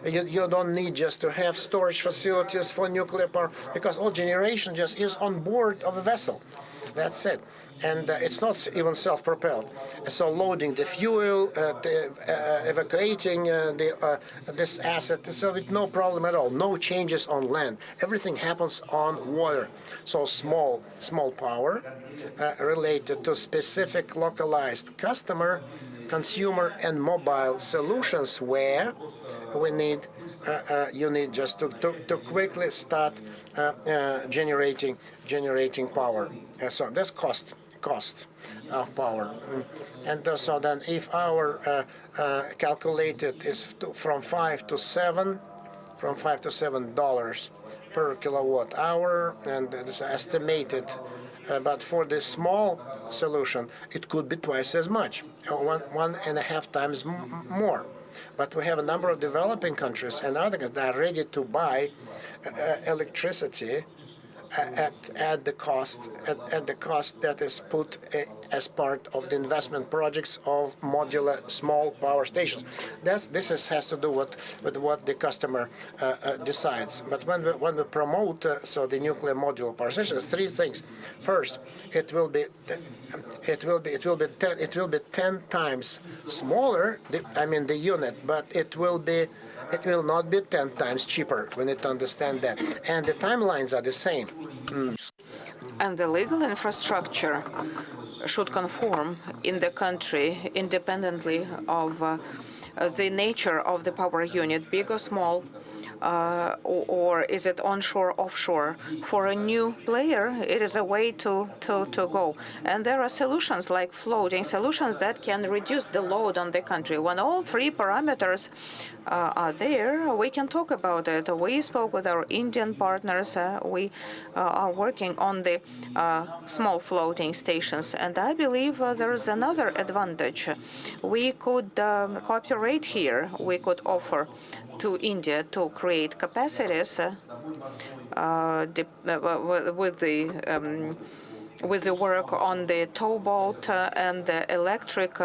You don't need just to have storage facilities for nuclear power, because all generation just is on board of a vessel. That's it. And it's not even self-propelled. So loading the fuel, evacuating this asset, so with no problem at all. No changes on land. Everything happens on water. So small power related to specific localized customer, consumer, and mobile solutions where we need you need just to quickly start generating power. So that's cost of power. And so then if our calculated is from $5 to $7 per kilowatt hour, and it's estimated, but for the small solution it could be twice as much, 1.5 times more. But we have a number of developing countries and other countries that are ready to buy electricity at the cost that is put as part of the investment projects of modular small power stations. This has to do with what the customer decides. But when we promote so the nuclear modular power stations, three things. First, it will be 10 times smaller. The unit, but it will not be 10 times cheaper. We need to understand that. And the timelines are the same. And the legal infrastructure should conform in the country independently of the nature of the power unit, big or small, or is it onshore, offshore? For a new player, it is a way to go. And there are solutions like floating solutions that can reduce the load on the country. When all three parameters are there, we can talk about it. We spoke with our Indian partners. We are working on the small floating stations. And I believe there is another advantage. We could cooperate here. We could offer to India to create capacities with the work on the towboat and the electric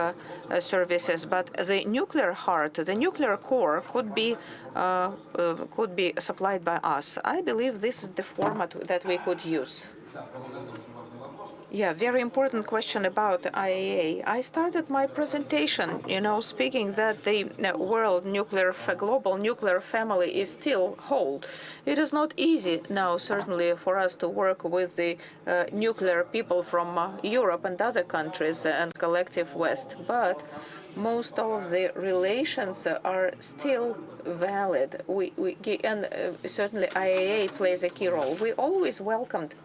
services, but the nuclear heart, the nuclear core could be supplied by us. I believe this is the format that we could use. Yeah, very important question about IAEA. I started my presentation, speaking that the global nuclear family is still whole. It is not easy now, certainly, for us to work with the nuclear people from Europe and other countries and collective West, but most of the relations are still valid. And certainly IAEA plays a key role. We always welcomed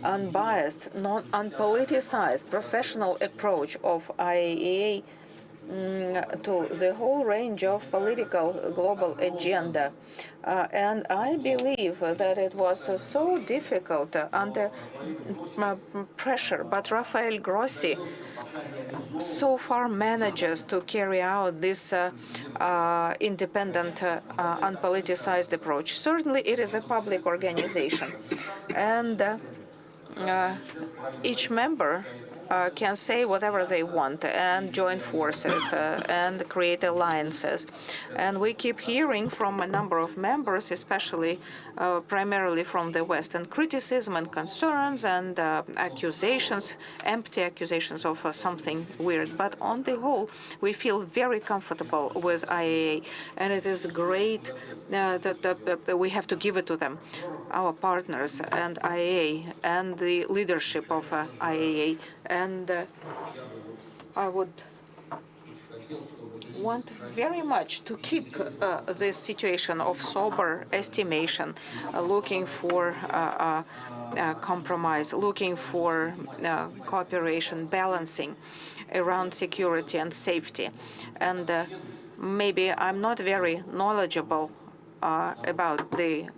unbiased, unpoliticized, professional approach of IAEA to the whole range of political global agenda. And I believe that it was so difficult under pressure, but Rafael Grossi so far manages to carry out this independent, unpoliticized approach. Certainly, it is a public organization, and each member can say whatever they want and join forces and create alliances. And we keep hearing from a number of members, especially primarily from the West, and criticism and concerns and accusations, empty accusations of something weird. But on the whole, we feel very comfortable with IAA, and it is great that we have to give it to them, our partners and IAA and the leadership of IAA. And I would want very much to keep this situation of sober estimation, looking for compromise, looking for cooperation, balancing around security and safety. And maybe I'm not very knowledgeable about the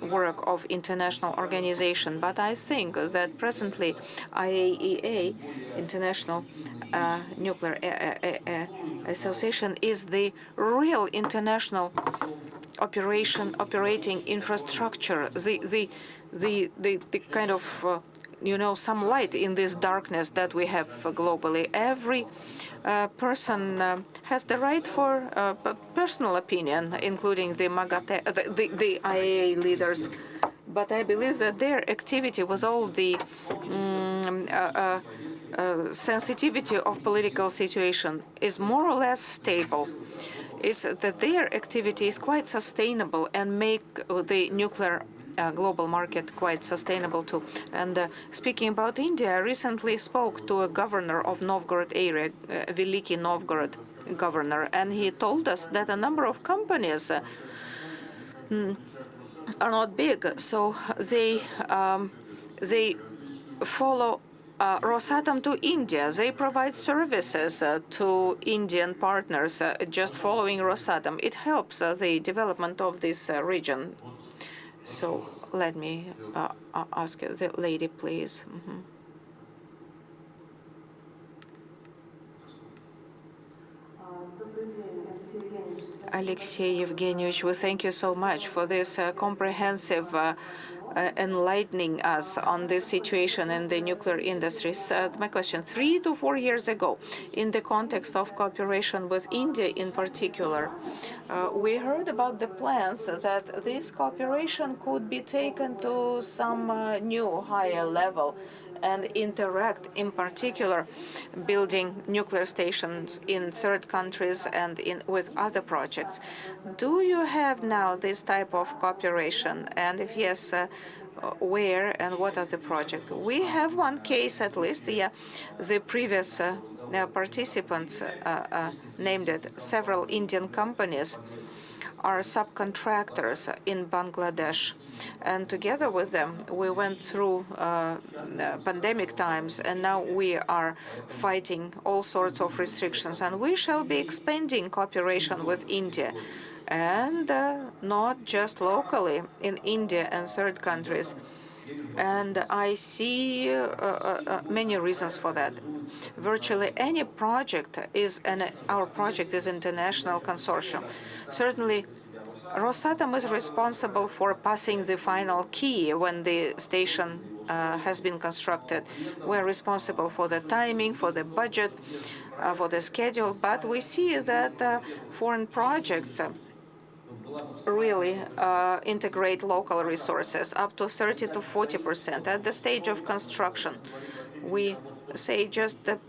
work of international organization, but I think that presently IAEA, International Nuclear Association, is the real international operating infrastructure, the kind of some light in this darkness that we have globally. Every person has the right for personal opinion, including the IAA leaders. But I believe that their activity, with all the sensitivity of political situation, is more or less stable. Is that their activity is quite sustainable and make the nuclear global market quite sustainable too. And speaking about India, I recently spoke to a governor of Novgorod area, Veliki Novgorod governor, and he told us that a number of companies are not big, so they follow Rosatom to India. They provide services to Indian partners just following Rosatom. It helps the development of this region. So let me ask the lady, please. Alexey Evgenievich, we thank you so much for this comprehensive enlightening us on this situation in the nuclear industries. My question, 3 to 4 years ago, in the context of cooperation with India in particular, we heard about the plans that this cooperation could be taken to some new higher level and interact, in particular, building nuclear stations in third countries and with other projects. Do you have now this type of cooperation? And if yes, where and what are the projects? We have one case at least. The previous participants named it. Several Indian companies are subcontractors in Bangladesh. And together with them, we went through pandemic times, and now we are fighting all sorts of restrictions. And we shall be expanding cooperation with India, and not just locally in India and third countries. And I see many reasons for that. Virtually any project our project is international consortium. Certainly, Rosatom is responsible for passing the final key when the station has been constructed. We're responsible for the timing, for the budget, for the schedule, but we see that foreign projects really integrate local resources up to 30 to 40% at the stage of construction. We say just that,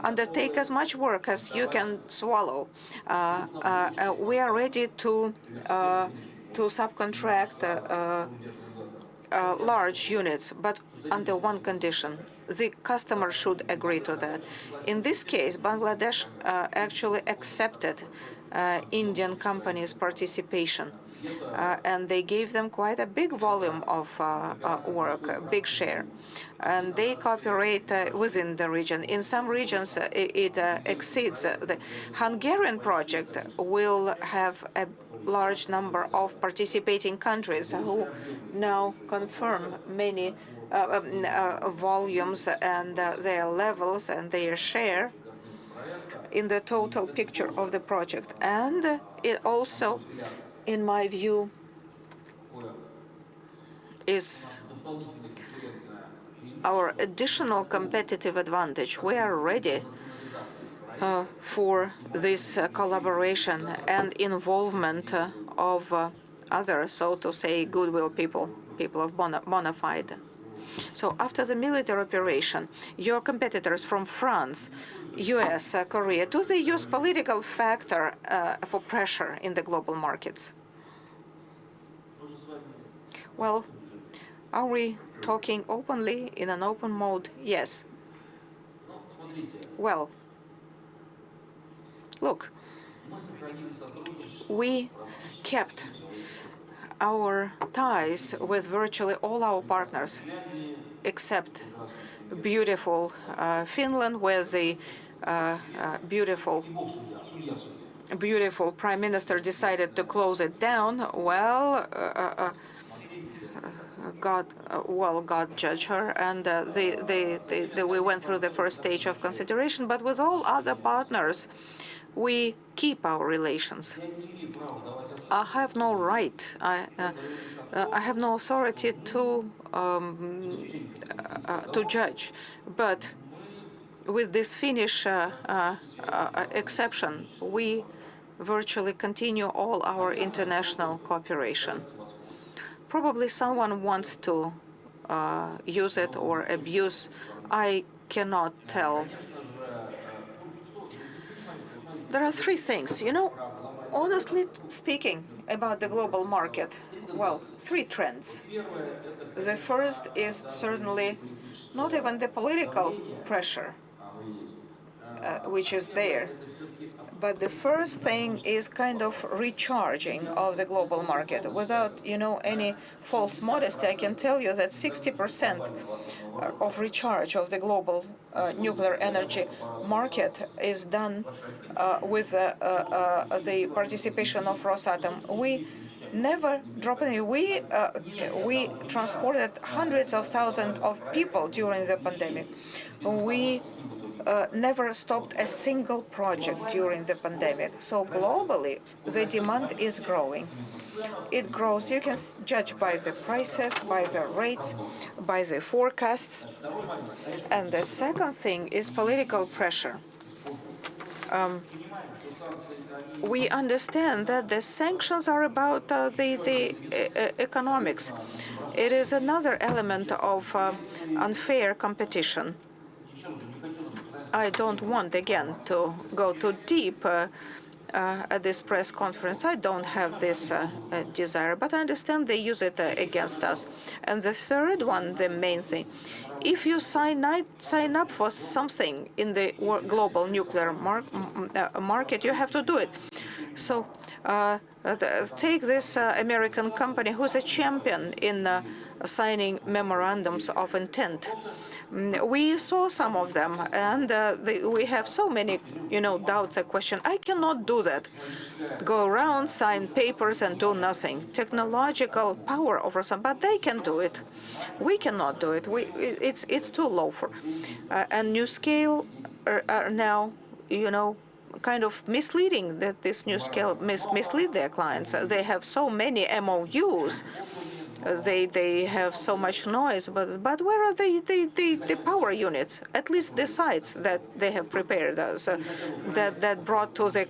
undertake as much work as you can swallow. We are ready to subcontract large units, but under one condition: the customer should agree to that. In this case, Bangladesh actually accepted Indian companies' participation. And they gave them quite a big volume of work, a big share. And they cooperate within the region. In some regions, it exceeds. The Hungarian project will have a large number of participating countries who now confirm many volumes and their levels and their share in the total picture of the project. And it also, in my view, is our additional competitive advantage. We are ready for this collaboration and involvement of other, so to say, goodwill people of bona fide. So after the military operation, your competitors from France, US, Korea, do they use political factor for pressure in the global markets? Well, are we talking openly in an open mode? Yes. Well, look, we kept our ties with virtually all our partners, except beautiful Finland, where the beautiful prime minister decided to close it down. Well, God judge her, and we went through the first stage of consideration. But with all other partners, we keep our relations. I have no right. I have no authority to judge. But with this Finnish exception, we virtually continue all our international cooperation. Probably someone wants to use it or abuse. I cannot tell. There are three things, honestly speaking, about the global market. Well, three trends. The first is certainly not even the political pressure, which is there. But the first thing is kind of recharging of the global market. Without, any false modesty, I can tell you that 60% of recharge of the global nuclear energy market is done with the participation of Rosatom. We never drop any. We transported hundreds of thousands of people during the pandemic. We never stopped a single project during the pandemic. So globally, the demand is growing. It grows. You can judge by the prices, by the rates, by the forecasts. And the second thing is political pressure. We understand that the sanctions are about the economics. It is another element of unfair competition. I don't want, again, to go too deep at this press conference. I don't have this desire, but I understand they use it against us. And the third one, the main thing, if you sign up for something in the global nuclear market, you have to do it. So take this American company who's a champion in signing memorandums of intent. We saw some of them, and we have so many, doubts and questions. I cannot do that. Go around, sign papers, and do nothing. Technological power over some, but they can do it. We cannot do it. It's too low for. And NuScale are now, kind of misleading. That this NuScale mislead their clients. They have so many MOUs. They have so much noise, but where are the power units? At least the sites that they have prepared us, that brought to the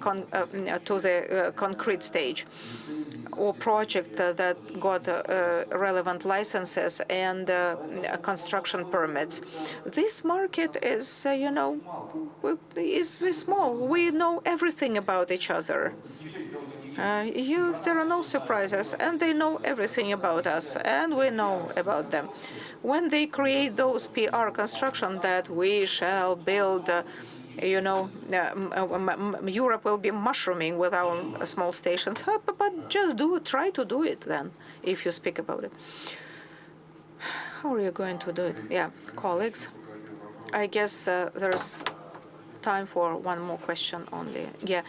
concrete stage, or project that got relevant licenses and construction permits. This market is, is small. We know everything about each other. There are no surprises, and they know everything about us, and we know about them. When they create those PR construction that we shall build, Europe will be mushrooming with our small stations, but just try to do it then, if you speak about it. How are you going to do it? Yeah, colleagues, I guess there's time for one more question only. Yeah.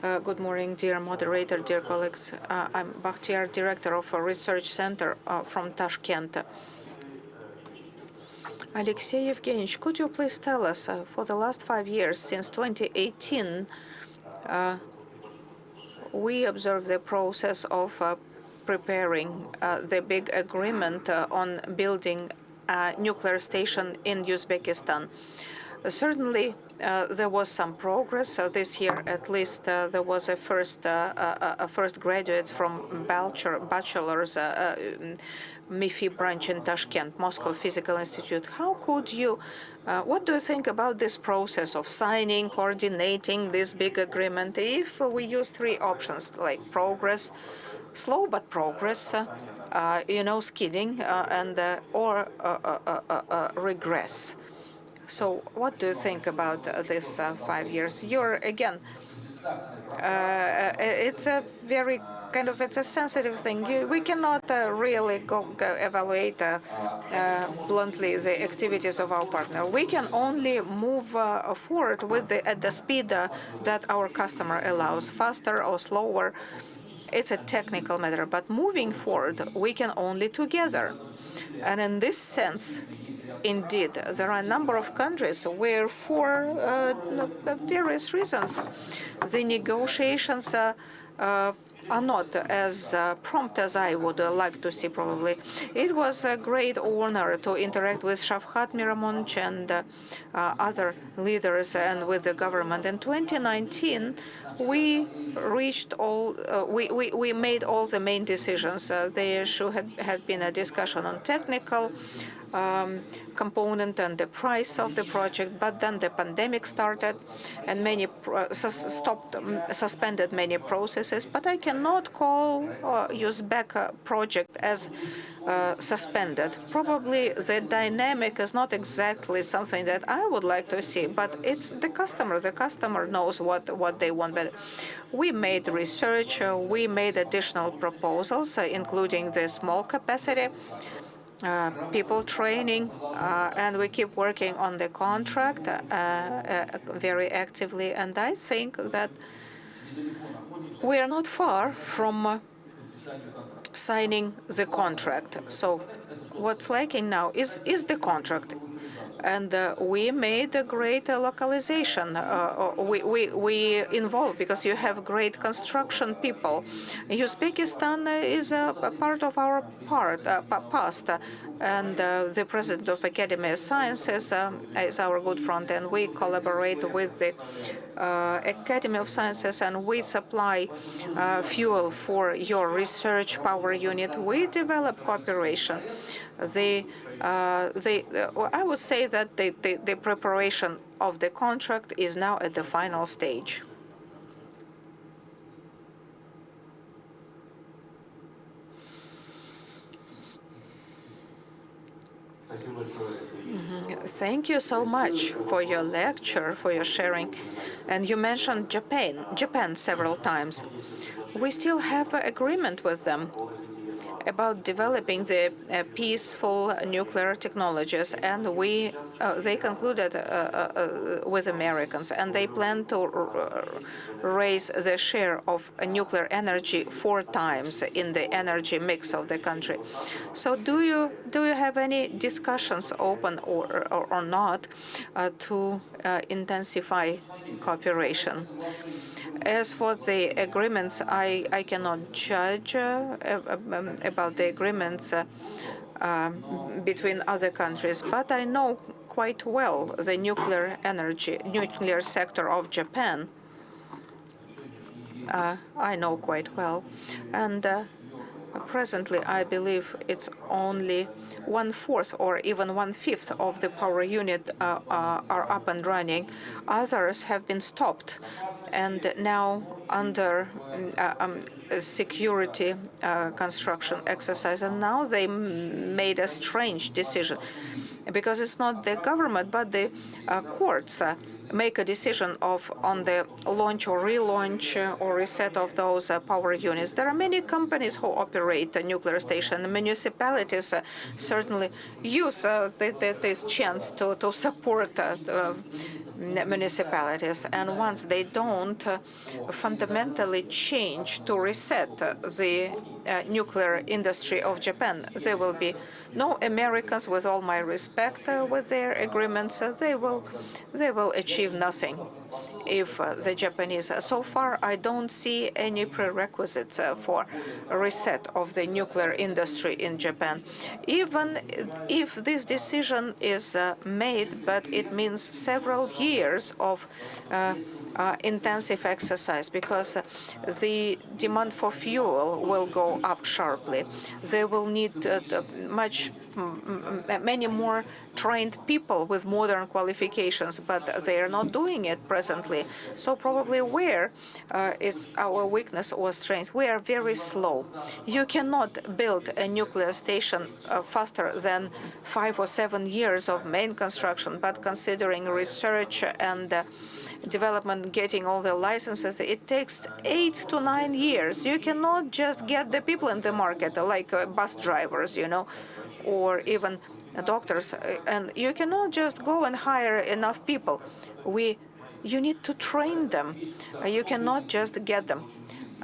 Good morning, dear moderator, dear colleagues. I'm Bakhtiar, director of a research center from Tashkent. Alexey Evgenievich, could you please tell us, for the last 5 years, since 2018, we observed the process of preparing the big agreement on building a nuclear station in Uzbekistan. Certainly, there was some progress. This year, at least, there was a first graduates from bachelor's MIFI branch in Tashkent, Moscow Physical Institute. How could you, what do you think about this process of signing, coordinating this big agreement? If we use 3 options, like progress, slow but progress, skidding, or regress. So what do you think about this 5 years? It's a very it's a sensitive thing. We cannot really go evaluate bluntly the activities of our partner. We can only move forward at the speed that our customer allows, faster or slower. It's a technical matter, but moving forward, we can only together. And in this sense, indeed, there are a number of countries where, for various reasons, the negotiations are not as prompt as I would like to see, probably. It was a great honor to interact with Shavkat Miramonch and other leaders and with the government. In 2019, we reached we made all the main decisions. There should have been a discussion on technical component and the price of the project, but then the pandemic started and many suspended many processes. But I cannot call Uzbek project as suspended. Probably the dynamic is not exactly something that I would like to see, but it's the customer. The customer knows what they want better. We made research, we made additional proposals, including the small capacity, people training, and we keep working on the contract very actively. And I think that we are not far from signing the contract. So what's lacking now is the contract. And we made a great localization. We involved because you have great construction people. Uzbekistan is a part of our past, and the president of Academy of Sciences is our good friend, and we collaborate with the Academy of Sciences, and we supply fuel for your research power unit. We develop cooperation. I would say that the preparation of the contract is now at the final stage. Thank you so much for your lecture, for your sharing. And you mentioned Japan several times. We still have an agreement with them about developing the peaceful nuclear technologies, and they concluded with Americans, and they plan to raise the share of nuclear energy 4 times in the energy mix of the country. So do you have any discussions open or not to intensify cooperation? As for the agreements, I cannot judge about the agreements between other countries, but I know quite well the nuclear sector of Japan. I know quite well. And presently, I believe it's only 1/4 or even 1/5 of the power unit are up and running. Others have been stopped, and now under security construction exercise. And now they made a strange decision, because it's not the government but the courts make a decision on the launch or relaunch or reset of those power units. There are many companies who operate a nuclear station. The municipalities certainly use this chance to support municipalities, and once they don't fundamentally change to reset the nuclear industry of Japan, there will be no Americans, with all my respect, with their agreements. They will achieve nothing. If the Japanese, so far, I don't see any prerequisites for a reset of the nuclear industry in Japan. Even if this decision is made, but it means several years of intensive exercise, because the demand for fuel will go up sharply. They will need many more trained people with modern qualifications, but they are not doing it presently. So probably where is our weakness or strength? We are very slow. You cannot build a nuclear station faster than 5 or 7 years of main construction, but considering research and development, getting all the licenses, it takes 8 to 9 years. You cannot just get the people in the market, like bus drivers, or even doctors, and you cannot just go and hire enough people. You need to train them. You cannot just get them.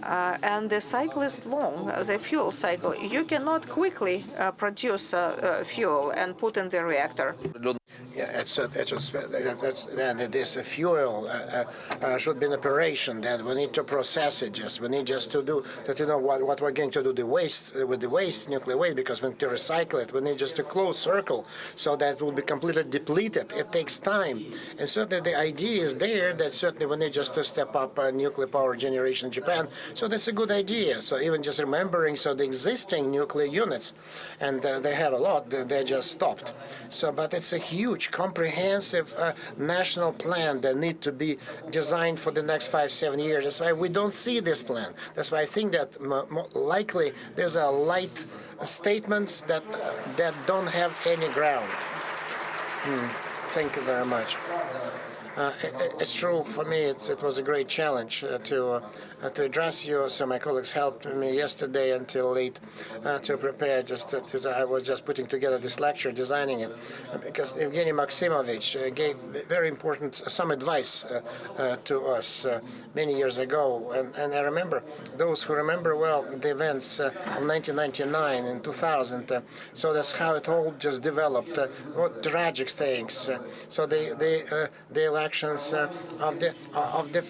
And the cycle is long, the fuel cycle. You cannot quickly produce fuel and put in the reactor. Yeah, this fuel should be in operation. Then we need to process it. We need just to do that. What we're going to do with the nuclear waste, because we need to recycle it. We need just a closed circle, so that it will be completely depleted. It takes time, and certainly the idea is there that certainly we need just to step up nuclear power generation in Japan. So that's a good idea. So even just remembering, the existing nuclear units, and they have a lot. They just stopped. So, but it's a huge, comprehensive national plan that need to be designed for the next 5-7 years. That's why we don't see this plan. That's why I think that likely there's a light statements that don't have any ground. Thank you very much. It's true for me. It was a great challenge to address you. So my colleagues helped me yesterday until late to prepare. I was just putting together this lecture, designing it, because Evgeny Maximovich gave very important some advice to us many years ago, and I remember those who remember well the events of 1999 and 2000. So that's how it all just developed. What tragic things. So the elections of the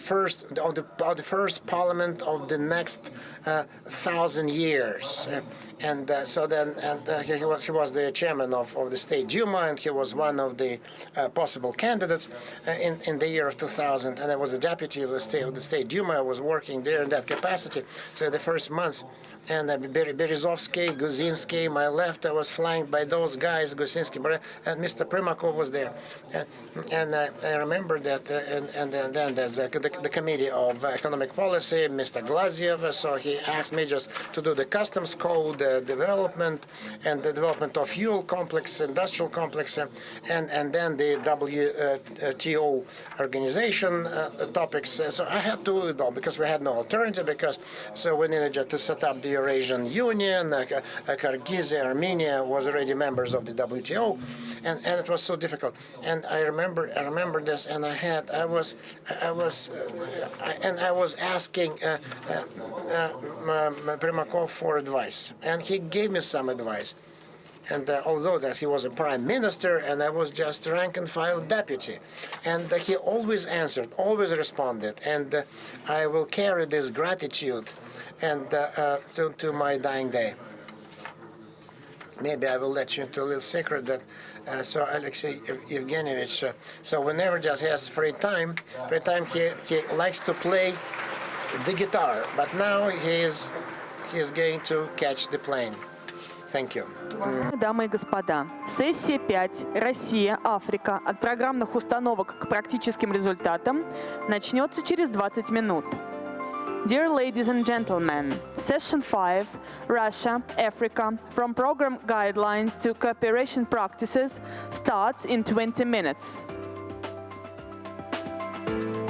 first parliament of the next 1,000 years, and so then he was the chairman of the State Duma, and he was one of the possible candidates in the year of 2000, and I was the deputy of the State Duma. I was working there in that capacity. So the first months, and Berezovsky, Guzinski, my left, I was flanked by those guys, Guzinski, and Mr. Primakov was there, and I remember that, and then the Committee of Economic Policy, Mr. Glaziev, so he asked me just to do the customs code development and the development of fuel complex, industrial complex, and then the WTO organization topics. So I had to do it all because we had no alternative, so we needed just to set up the Eurasian Union. Kyrgyzstan, Armenia was already members of the WTO, and it was so difficult. And I remember this, and I was asking Primakov for advice, and he gave me some advice. And although that he was a prime minister, and I was just rank and file deputy, and he always answered, always responded, and I will carry this gratitude and to my dying day. Maybe I will let you into a little secret that so Alexey Evgenyevich, so whenever just he has free time he likes to play the guitar, but now he is going to catch the plane. Thank you. Дамы и господа, сессия 5 «Россия, Африка. От программных установок к практическим результатам» начнется через 20 минут. Dear ladies and gentlemen, Session 5, Russia, Africa, from program guidelines to cooperation practices starts in 20 minutes. you.